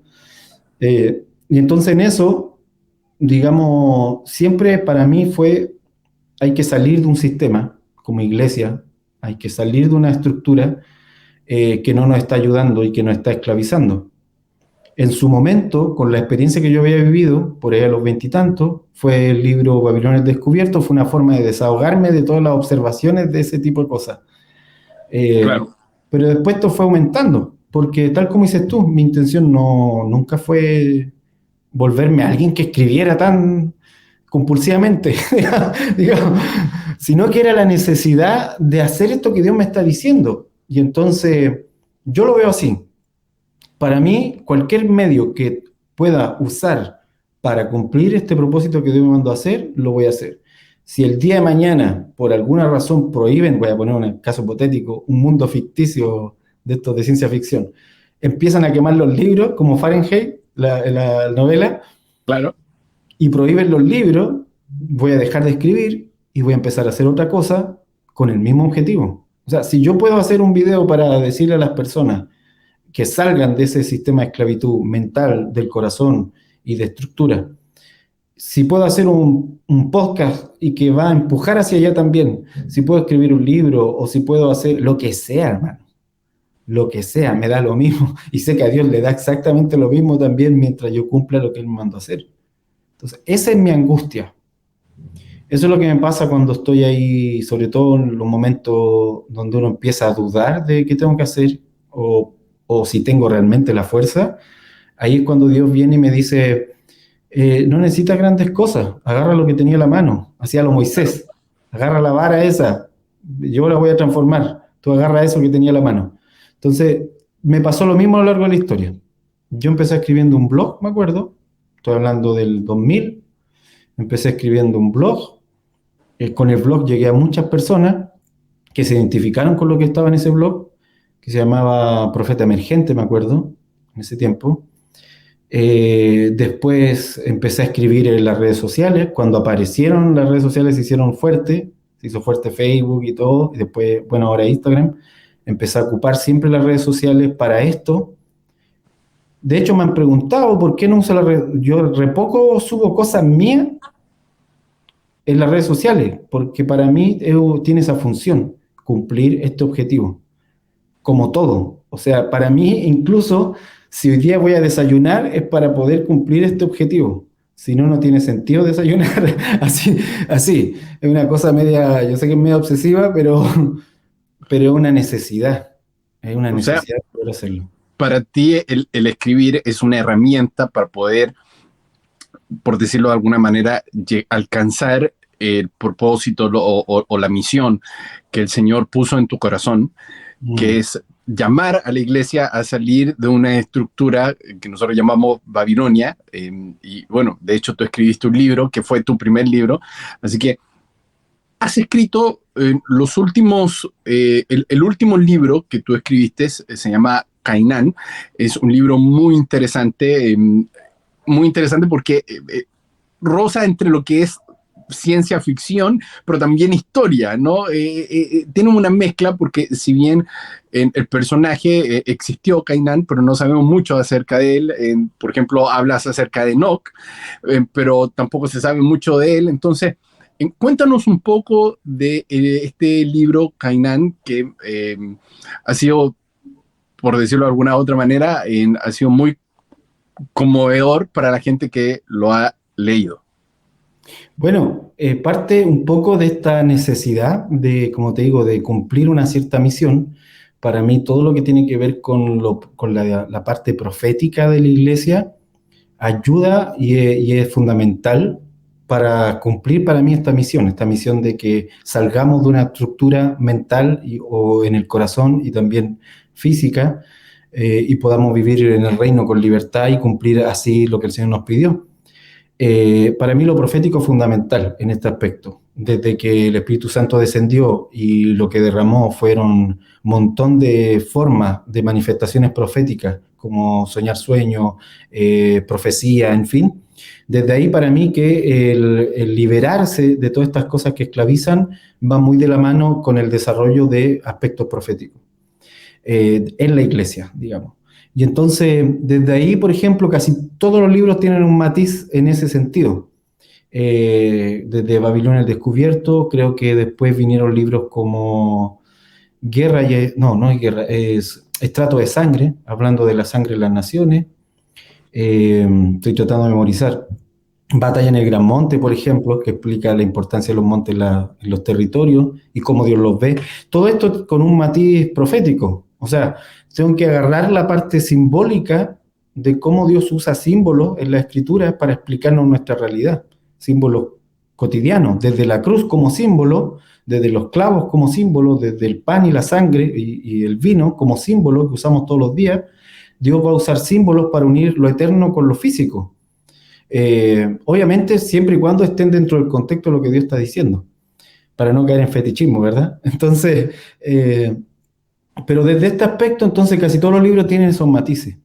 Speaker 2: Y entonces en eso, digamos, siempre para mí hay que salir de un sistema como iglesia, hay que salir de una estructura que no nos está ayudando y que nos está esclavizando. En su momento, con la experiencia que yo había vivido, por ahí a los veintitantos, fue el libro Babilonia el Descubierto, fue una forma de desahogarme de todas las observaciones de ese tipo de cosas. Eh,
Speaker 1: Claro,
Speaker 2: pero después esto fue aumentando, porque tal como dices tú, mi intención nunca fue volverme a alguien que escribiera tan compulsivamente, digamos, sino que era la necesidad de hacer esto que Dios me está diciendo. Y entonces yo lo veo así. Para mí, cualquier medio que pueda usar para cumplir este propósito que Dios me mandó a hacer, lo voy a hacer. Si el día de mañana, por alguna razón, prohíben, voy a poner un caso hipotético, un mundo ficticio de estos de ciencia ficción, empiezan a quemar los libros, como Fahrenheit, la novela,
Speaker 1: claro.
Speaker 2: y prohíben los libros, voy a dejar de escribir y voy a empezar a hacer otra cosa con el mismo objetivo. O sea, si yo puedo hacer un video para decirle a las personas que salgan de ese sistema de esclavitud mental, del corazón y de estructura, si puedo hacer un podcast y que va a empujar hacia allá también, si puedo escribir un libro o si puedo hacer lo que sea, hermano, lo que sea, me da lo mismo. Y sé que a Dios le da exactamente lo mismo también mientras yo cumpla lo que Él me mandó a hacer. Entonces, esa es mi angustia. Eso es lo que me pasa cuando estoy ahí, sobre todo en los momentos donde uno empieza a dudar de qué tengo que hacer o si tengo realmente la fuerza. Ahí es cuando Dios viene y me dice, no necesitas grandes cosas, agarra lo que tenía a la mano, hacía lo
Speaker 1: Claro.
Speaker 2: Moisés, agarra la vara esa, yo la voy a transformar, tú agarra eso que tenía a la mano. Entonces, me pasó lo mismo a lo largo de la historia. Yo empecé escribiendo un blog, me acuerdo, estoy hablando del 2000, empecé escribiendo un blog, con el blog llegué a muchas personas que se identificaron con lo que estaba en ese blog, que se llamaba Profeta Emergente, me acuerdo, en ese tiempo. Después empecé a escribir en las redes sociales. Cuando aparecieron las redes sociales se hicieron fuerte, se hizo fuerte Facebook y todo. Y después, bueno, ahora Instagram. Empecé a ocupar siempre las redes sociales para esto. De hecho, me han preguntado por qué no uso las redes. Yo re poco subo cosas mías en las redes sociales, porque para mí tiene esa función, cumplir este objetivo, como todo. O sea, para mí, incluso si hoy día voy a desayunar, es para poder cumplir este objetivo. Si no, no tiene sentido desayunar así, así. Es una cosa media, yo sé que es media obsesiva, pero es una necesidad. Es una
Speaker 1: O sea,
Speaker 2: necesidad de poder hacerlo.
Speaker 1: para ti el escribir es una herramienta para poder, por decirlo de alguna manera, alcanzar el propósito o la misión que el Señor puso en tu corazón, que
Speaker 2: Mm.
Speaker 1: es llamar a la iglesia a salir de una estructura que nosotros llamamos Babilonia. Y bueno, de hecho tú escribiste un libro que fue tu primer libro, así que has escrito los últimos, el último libro que tú escribiste se llama Cainán. Es un libro muy interesante porque roza entre lo que es ciencia ficción, pero también historia, ¿no? Tiene una mezcla porque si bien el personaje existió, Kainan, pero no sabemos mucho acerca de él. Por ejemplo, hablas acerca de Enoch, pero tampoco se sabe mucho de él. Entonces, cuéntanos un poco de este libro, Kainan, que ha sido, por decirlo de alguna otra manera, ha sido muy conmovedor para la gente que lo ha leído.
Speaker 2: Bueno, parte un poco de esta necesidad de, como te digo, de cumplir una cierta misión. Para mí, todo lo que tiene que ver con la parte profética de la iglesia ayuda y es fundamental para cumplir para mí esta misión de que salgamos de una estructura mental o en el corazón y también física, y podamos vivir en el reino con libertad y cumplir así lo que el Señor nos pidió. Para mí lo profético es fundamental en este aspecto. Desde que el Espíritu Santo descendió y lo que derramó fueron un montón de formas de manifestaciones proféticas, como soñar sueños, profecía, en fin. Desde ahí para mí que el liberarse de todas estas cosas que esclavizan va muy de la mano con el desarrollo de aspectos proféticos en la iglesia, digamos. Y entonces, desde ahí, por ejemplo, casi todos los libros tienen un matiz en ese sentido. Desde Babilonia el Descubierto, creo que después vinieron libros como Guerra, no es guerra, es Estrato de sangre, hablando de la sangre de las naciones. Estoy tratando de memorizar. Batalla en el Gran Monte, por ejemplo, que explica la importancia de los montes en los territorios y cómo Dios los ve. Todo esto con un matiz profético. O sea, tengo que agarrar la parte simbólica de cómo Dios usa símbolos en la Escritura para explicarnos nuestra realidad. Símbolos cotidianos, desde la cruz como símbolo, desde los clavos como símbolo, desde el pan y la sangre y el vino como símbolo que usamos todos los días. Dios va a usar símbolos para unir lo eterno con lo físico. Obviamente siempre y cuando estén dentro del contexto de lo que Dios está diciendo, para no caer en fetichismo, ¿verdad? Entonces, pero desde este aspecto, entonces casi todos los libros tienen esos matices.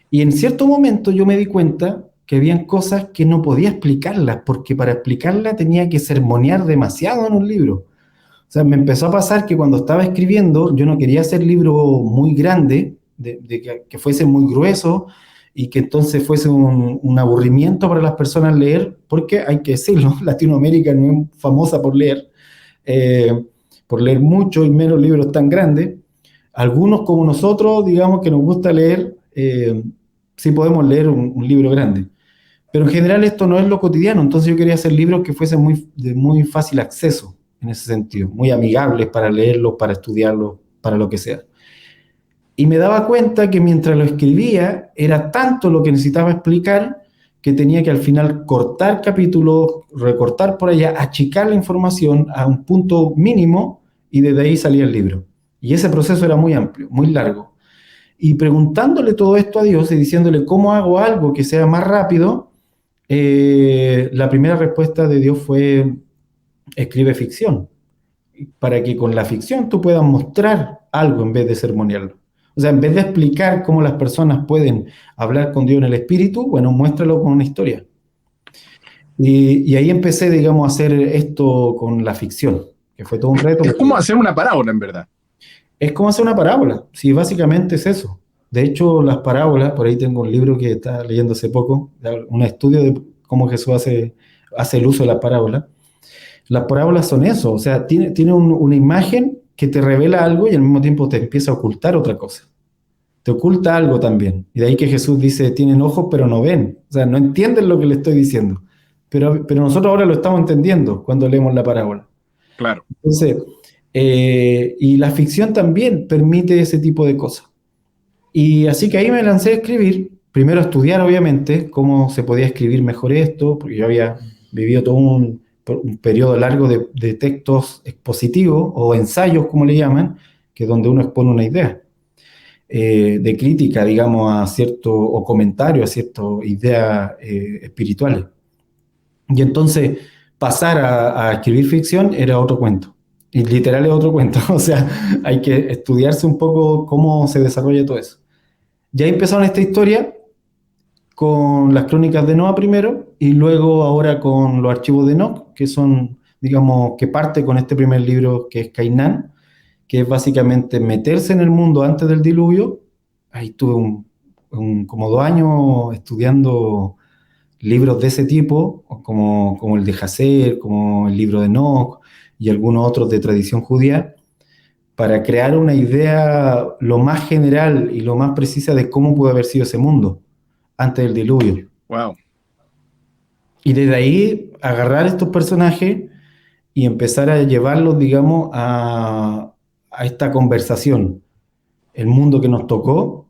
Speaker 2: Y en cierto momento yo me di cuenta que habían cosas que no podía explicarlas, porque para explicarlas tenía que sermonear demasiado en un libro. O sea, me empezó a pasar que cuando estaba escribiendo, yo no quería hacer libros muy grandes, que fuese muy grueso y que entonces fuese un aburrimiento para las personas leer, porque hay que decirlo, Latinoamérica no es famosa por leer mucho y menos libros tan grandes. Algunos como nosotros, digamos que nos gusta leer, sí podemos leer un libro grande. Pero en general esto no es lo cotidiano, entonces yo quería hacer libros que fuesen de muy fácil acceso en ese sentido, muy amigables para leerlos, para estudiarlos, para lo que sea. Y me daba cuenta que mientras lo escribía era tanto lo que necesitaba explicar que tenía que al final cortar capítulos, recortar por allá, achicar la información a un punto mínimo y desde ahí salía el libro. Y ese proceso era muy amplio, muy largo. Y preguntándole todo esto a Dios y diciéndole cómo hago algo que sea más rápido, la primera respuesta de Dios fue: escribe ficción, para que con la ficción tú puedas mostrar algo en vez de sermonearlo. O sea, en vez de explicar cómo las personas pueden hablar con Dios en el espíritu, bueno, muéstralo con una historia. Y ahí empecé, digamos, a hacer esto con la ficción, que fue todo un reto.
Speaker 1: Es como hacer una parábola, en verdad.
Speaker 2: Es como hacer una parábola, sí, básicamente es eso. De hecho, las parábolas, por ahí tengo un libro que estaba leyendo hace poco, un estudio de cómo Jesús hace el uso de la parábola. Las parábolas son eso, o sea, tiene una imagen que te revela algo y al mismo tiempo te empieza a ocultar otra cosa. Te oculta algo también. Y de ahí que Jesús dice, tienen ojos pero no ven. O sea, no entienden lo que le estoy diciendo. Pero nosotros ahora lo estamos entendiendo cuando leemos la parábola.
Speaker 1: Claro.
Speaker 2: Entonces, y la ficción también permite ese tipo de cosas. Y así que ahí me lancé a escribir, primero a estudiar obviamente cómo se podía escribir mejor esto, porque yo había vivido todo un periodo largo de textos expositivos o ensayos, como le llaman, que es donde uno expone una idea, de crítica, digamos, a cierto, o comentario a ciertas ideas espirituales. Y entonces pasar a escribir ficción era otro cuento. Y literal es otro cuento. O sea, hay que estudiarse un poco cómo se desarrolla todo eso. Ya empezaron esta historia con las crónicas de Noa primero y luego ahora con los archivos de Enoch, que son, digamos, que parte con este primer libro que es Cainán, que es básicamente meterse en el mundo antes del diluvio. Ahí tuve como 2 años estudiando libros de ese tipo, como el de Hazer, como el libro de Enoch y algunos otros de tradición judía, para crear una idea lo más general y lo más precisa de cómo pudo haber sido ese mundo antes del diluvio.
Speaker 1: Wow.
Speaker 2: Y desde ahí agarrar estos personajes y empezar a llevarlos, digamos, a esta conversación, el mundo que nos tocó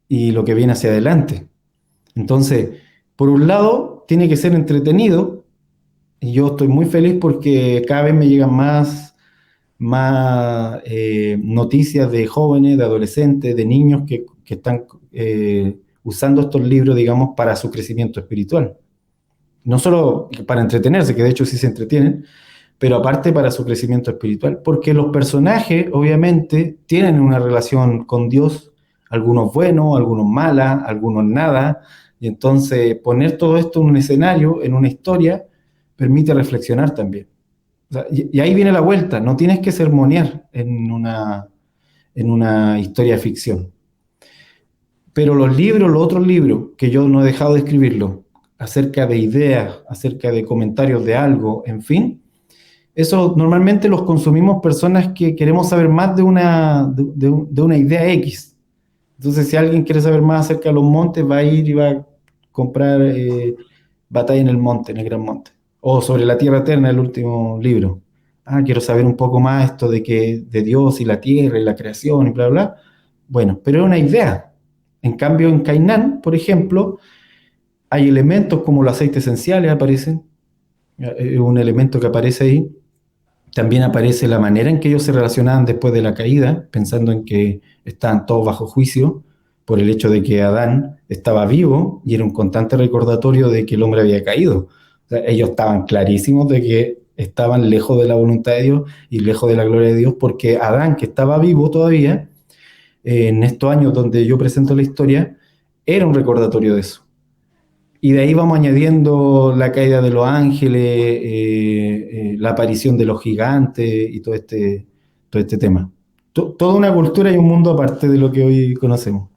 Speaker 2: y lo que viene hacia adelante. Entonces, por un lado, tiene que ser entretenido, y yo estoy muy feliz porque cada vez me llegan más noticias de jóvenes, de adolescentes, de niños que están usando estos libros, digamos, para su crecimiento espiritual. No solo para entretenerse, que de hecho sí se entretienen, pero aparte para su crecimiento espiritual, porque los personajes obviamente tienen una relación con Dios, algunos buenos, algunos malas, algunos nada, y entonces poner todo esto en un escenario, en una historia, permite reflexionar también. O sea, y ahí viene la vuelta, no tienes que sermonear en una historia de ficción. Pero los otros libros, que yo no he dejado de escribirlo, acerca de ideas, acerca de comentarios de algo, en fin, Eso normalmente los consumimos personas que queremos saber más de una idea X. Entonces, si alguien quiere saber más acerca de los montes, va a ir y va a comprar Batalla en el Monte, en el Gran Monte. O sobre la Tierra Eterna, el último libro. Ah, quiero saber un poco más esto de Dios y la Tierra y la creación y bla, bla. Bueno, pero es una idea. En cambio, en Cainán, por ejemplo, hay elementos como los aceites esenciales aparecen. Es un elemento que aparece ahí. También aparece la manera en que ellos se relacionaban después de la caída, pensando en que estaban todos bajo juicio por el hecho de que Adán estaba vivo y era un constante recordatorio de que el hombre había caído. O sea, ellos estaban clarísimos de que estaban lejos de la voluntad de Dios y lejos de la gloria de Dios, porque Adán, que estaba vivo todavía, en estos años donde yo presento la historia, era un recordatorio de eso. Y de ahí vamos añadiendo la caída de los ángeles, la aparición de los gigantes y todo este tema. Toda una cultura y un mundo aparte de lo que hoy conocemos.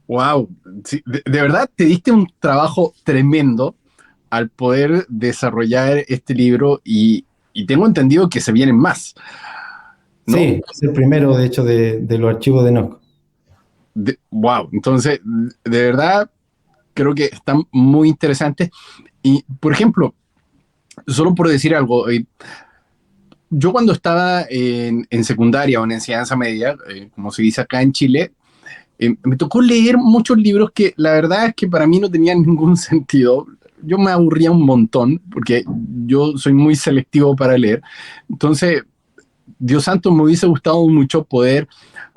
Speaker 1: Wow, sí, de verdad te diste un trabajo tremendo al poder desarrollar este libro y tengo entendido que se vienen más, ¿no?
Speaker 2: Sí, es el primero, de hecho, de los archivos de Enoch.
Speaker 1: Wow, entonces, de verdad, creo que están muy interesantes. Y, por ejemplo, solo por decir algo, yo cuando estaba en secundaria o en enseñanza media, como se dice acá en Chile, me tocó leer muchos libros que la verdad es que para mí no tenían ningún sentido. Yo me aburría un montón porque yo soy muy selectivo para leer. Entonces, Dios santo, me hubiese gustado mucho poder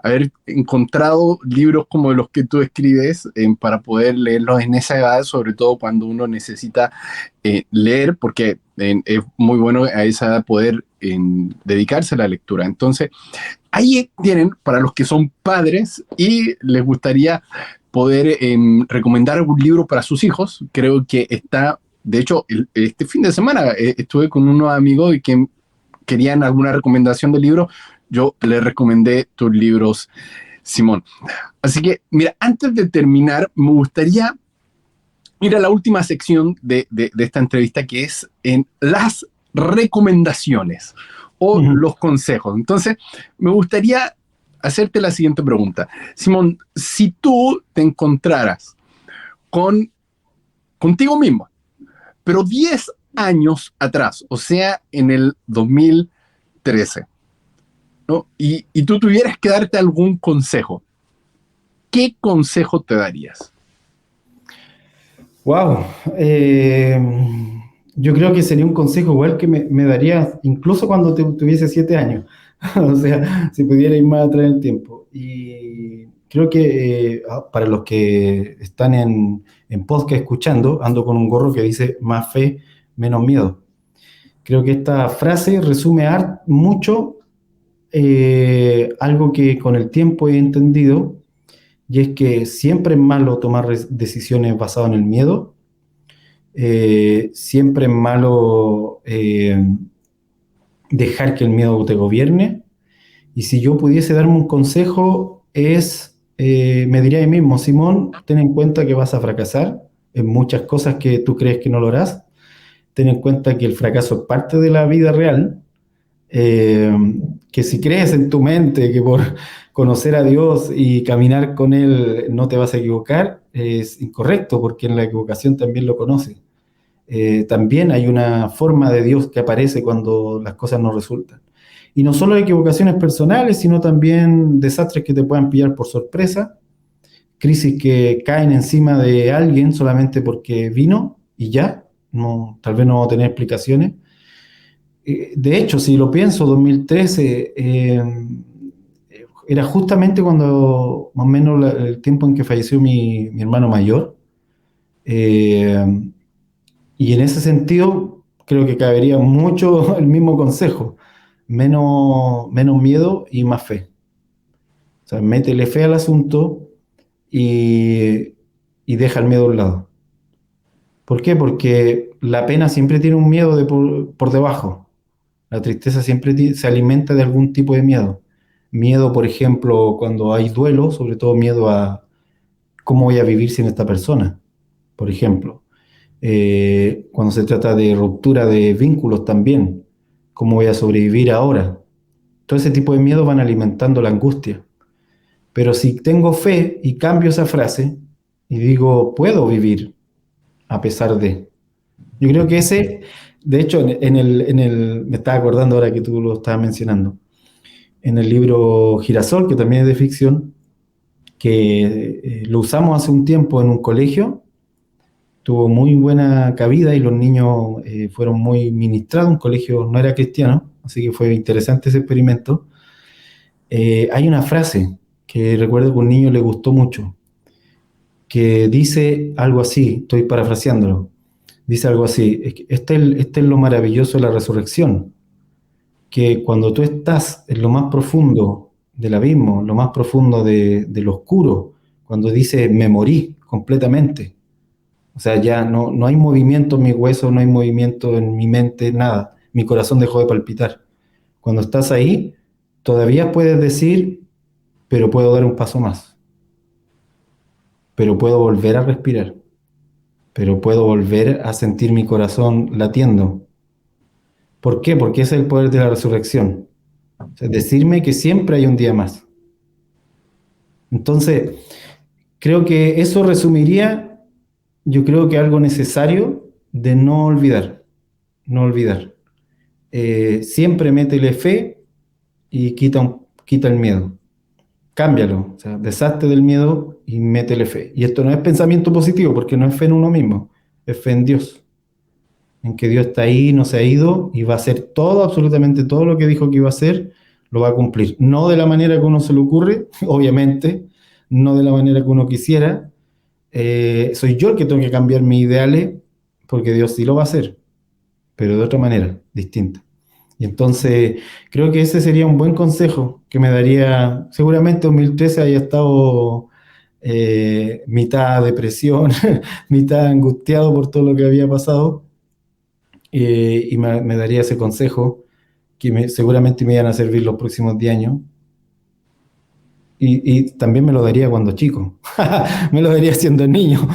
Speaker 1: haber encontrado libros como los que tú escribes para poder leerlos en esa edad, sobre todo cuando uno necesita leer, porque es muy bueno a esa edad poder dedicarse a la lectura. Entonces, ahí tienen para los que son padres y les gustaría poder recomendar algún libro para sus hijos. Creo que está, de hecho, este fin de semana estuve con unos amigos y que querían alguna recomendación de libro, yo les recomendé tus libros, Simón. Así que, mira, antes de terminar, me gustaría ir a la última sección de esta entrevista, que es en las recomendaciones o
Speaker 2: Ujú.
Speaker 1: los consejos. Entonces, me gustaría hacerte la siguiente pregunta. Simón, si tú te encontraras con contigo mismo, pero 10 años atrás, o sea, en el 2013, ¿no? Y tú tuvieras que darte algún consejo, ¿qué consejo te darías?
Speaker 2: Wow. Yo creo que sería un consejo igual que me darías incluso cuando tuviese 7 años. O sea, si pudiera ir más atrás en el tiempo. Y creo que para los que están en podcast escuchando, ando con un gorro que dice más fe, menos miedo. Creo que esta frase resume mucho algo que con el tiempo he entendido, y es que siempre es malo tomar decisiones basadas en el miedo. Siempre es malo dejar que el miedo te gobierne. Y si yo pudiese darme un consejo, me diría a mí mismo, Simón, ten en cuenta que vas a fracasar en muchas cosas que tú crees que no lo harás. Ten en cuenta que el fracaso es parte de la vida real. eh, que si crees en tu mente que por conocer a Dios y caminar con Él no te vas a equivocar, es incorrecto, porque en la equivocación también lo conoce. También hay una forma de Dios que aparece cuando las cosas no resultan. Y no solo equivocaciones personales, sino también desastres que te puedan pillar por sorpresa, crisis que caen encima de alguien solamente porque vino y ya, no, tal vez no va a tener explicaciones. De hecho, si lo pienso, 2013 era justamente cuando, más o menos, el tiempo en que falleció mi hermano mayor. Eh, y en ese sentido, creo que cabería mucho el mismo consejo: menos miedo y más fe. O sea, métele fe al asunto y, y deja el miedo a un lado. ¿Por qué? Porque la pena siempre tiene un miedo por debajo. La tristeza siempre se alimenta de algún tipo de miedo. Miedo, por ejemplo, cuando hay duelo, sobre todo miedo a cómo voy a vivir sin esta persona, por ejemplo. Cuando se trata de ruptura de vínculos también, ¿Cómo voy a sobrevivir ahora? Todo ese tipo de miedos van alimentando la angustia. Pero si tengo fe y cambio esa frase y digo, puedo vivir a pesar de. Yo creo que ese, de hecho, me estaba acordando ahora que tú lo estabas mencionando, en el libro Girasol, que también es de ficción, que lo usamos hace un tiempo en un colegio, tuvo muy buena cabida y los niños fueron muy ministrados, un colegio no era cristiano, así que fue interesante ese experimento. Hay una frase que recuerdo que a un niño le gustó mucho, que dice algo así, estoy parafraseándolo, dice algo así: este es lo maravilloso de la resurrección, que cuando tú estás en lo más profundo del abismo, lo más profundo de lo oscuro, cuando dices me morí completamente, o sea, ya no hay movimiento en mi hueso, no hay movimiento en mi mente, nada, mi corazón dejó de palpitar. Cuando estás ahí, todavía puedes decir, pero puedo dar un paso más, pero puedo volver a respirar, pero puedo volver a sentir mi corazón latiendo. ¿Por qué? Porque ese es el poder de la resurrección. O sea, decirme que siempre hay un día más. Entonces, creo que eso resumiría, yo creo que algo necesario de no olvidar, no olvidar. Siempre métele fe y quita el miedo. Cámbialo, o sea, deshazte del miedo y métele fe. Y esto no es pensamiento positivo, porque no es fe en uno mismo, es fe en Dios, en que Dios está ahí, no se ha ido y va a hacer todo, absolutamente todo lo que dijo que iba a hacer, lo va a cumplir. No de la manera que uno se le ocurre, obviamente, no de la manera que uno quisiera. Soy yo el que tengo que cambiar mis ideales, porque Dios sí lo va a hacer, pero de otra manera, distinta. Y entonces creo que ese sería un buen consejo que me daría. Seguramente 2013 haya estado mitad depresión, mitad angustiado por todo lo que había pasado, y me daría ese consejo que seguramente me iban a servir los próximos 10 años. Y también me lo daría cuando chico, me lo daría siendo niño.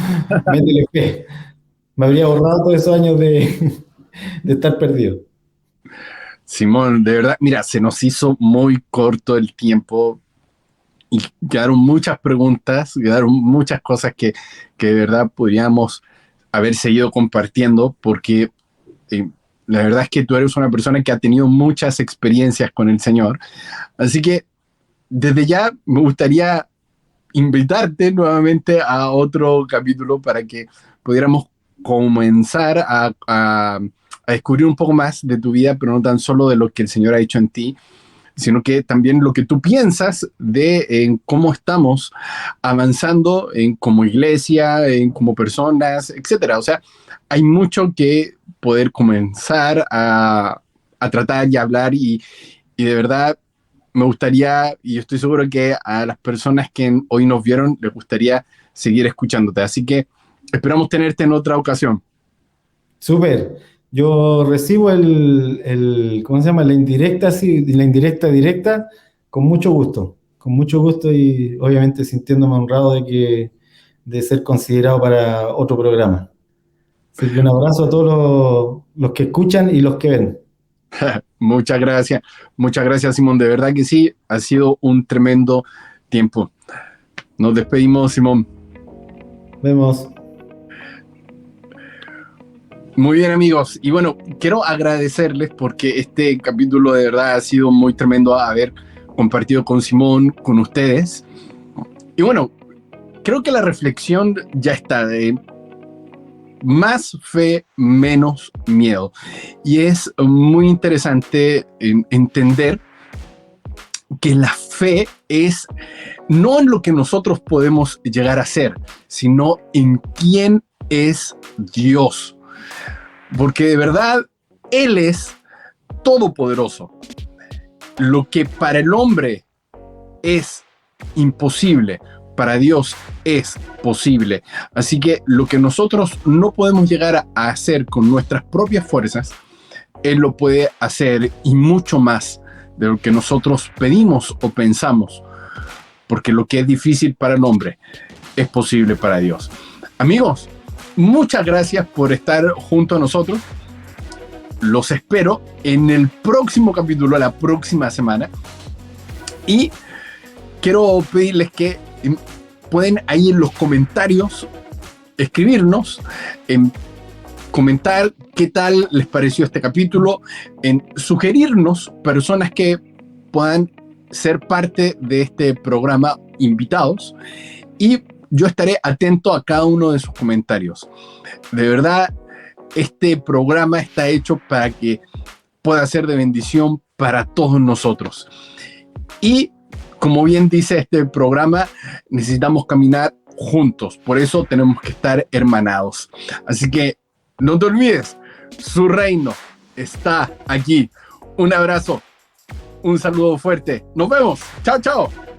Speaker 2: Métele fe. Me habría ahorrado todos esos años de estar perdido.
Speaker 1: Simón, de verdad, mira, se nos hizo muy corto el tiempo y quedaron muchas preguntas, quedaron muchas cosas que de verdad podríamos haber seguido compartiendo, porque eh, la verdad es que tú eres una persona que ha tenido muchas experiencias con el Señor. Así que desde ya me gustaría invitarte nuevamente a otro capítulo para que pudiéramos comenzar a descubrir un poco más de tu vida, pero no tan solo de lo que el Señor ha hecho en ti, sino que también lo que tú piensas de en cómo estamos avanzando en como iglesia, en como personas, etcétera. O sea, hay mucho que poder comenzar a tratar y hablar y de verdad me gustaría, y estoy seguro que a las personas que hoy nos vieron les gustaría seguir escuchándote. Así que esperamos tenerte en otra ocasión.
Speaker 2: Súper. Yo recibo ¿cómo se llama? La indirecta, sí, la indirecta directa, con mucho gusto y obviamente sintiéndome honrado de ser considerado para otro programa. Así que un abrazo a todos los que escuchan y los que ven.
Speaker 1: Muchas gracias Simón, de verdad que sí, ha sido un tremendo tiempo. Nos despedimos, Simón.
Speaker 2: Vemos.
Speaker 1: Muy bien amigos, y bueno, quiero agradecerles porque este capítulo de verdad ha sido muy tremendo haber compartido con Simón, con ustedes. Y bueno, creo que la reflexión ya está de más fe, menos miedo. Y es muy interesante entender que la fe es no en lo que nosotros podemos llegar a ser, sino en quién es Dios. Porque de verdad, Él es todopoderoso. Lo que para el hombre es imposible, para Dios es posible. Así que lo que nosotros no podemos llegar a hacer con nuestras propias fuerzas, Él lo puede hacer y mucho más de lo que nosotros pedimos o pensamos. Porque lo que es difícil para el hombre es posible para Dios. Amigos, muchas gracias por estar junto a nosotros. los espero en el próximo capítulo, la próxima semana. Y quiero pedirles que pueden ahí en los comentarios escribirnos, comentar qué tal les pareció este capítulo, en sugerirnos personas que puedan ser parte de este programa, invitados, y yo estaré atento a cada uno de sus comentarios. De verdad, este programa está hecho para que pueda ser de bendición para todos nosotros. Y como bien dice este programa, necesitamos caminar juntos, por eso tenemos que estar hermanados. Así que no te olvides, su reino está aquí. Un abrazo, un saludo fuerte. Nos vemos. Chao, chao.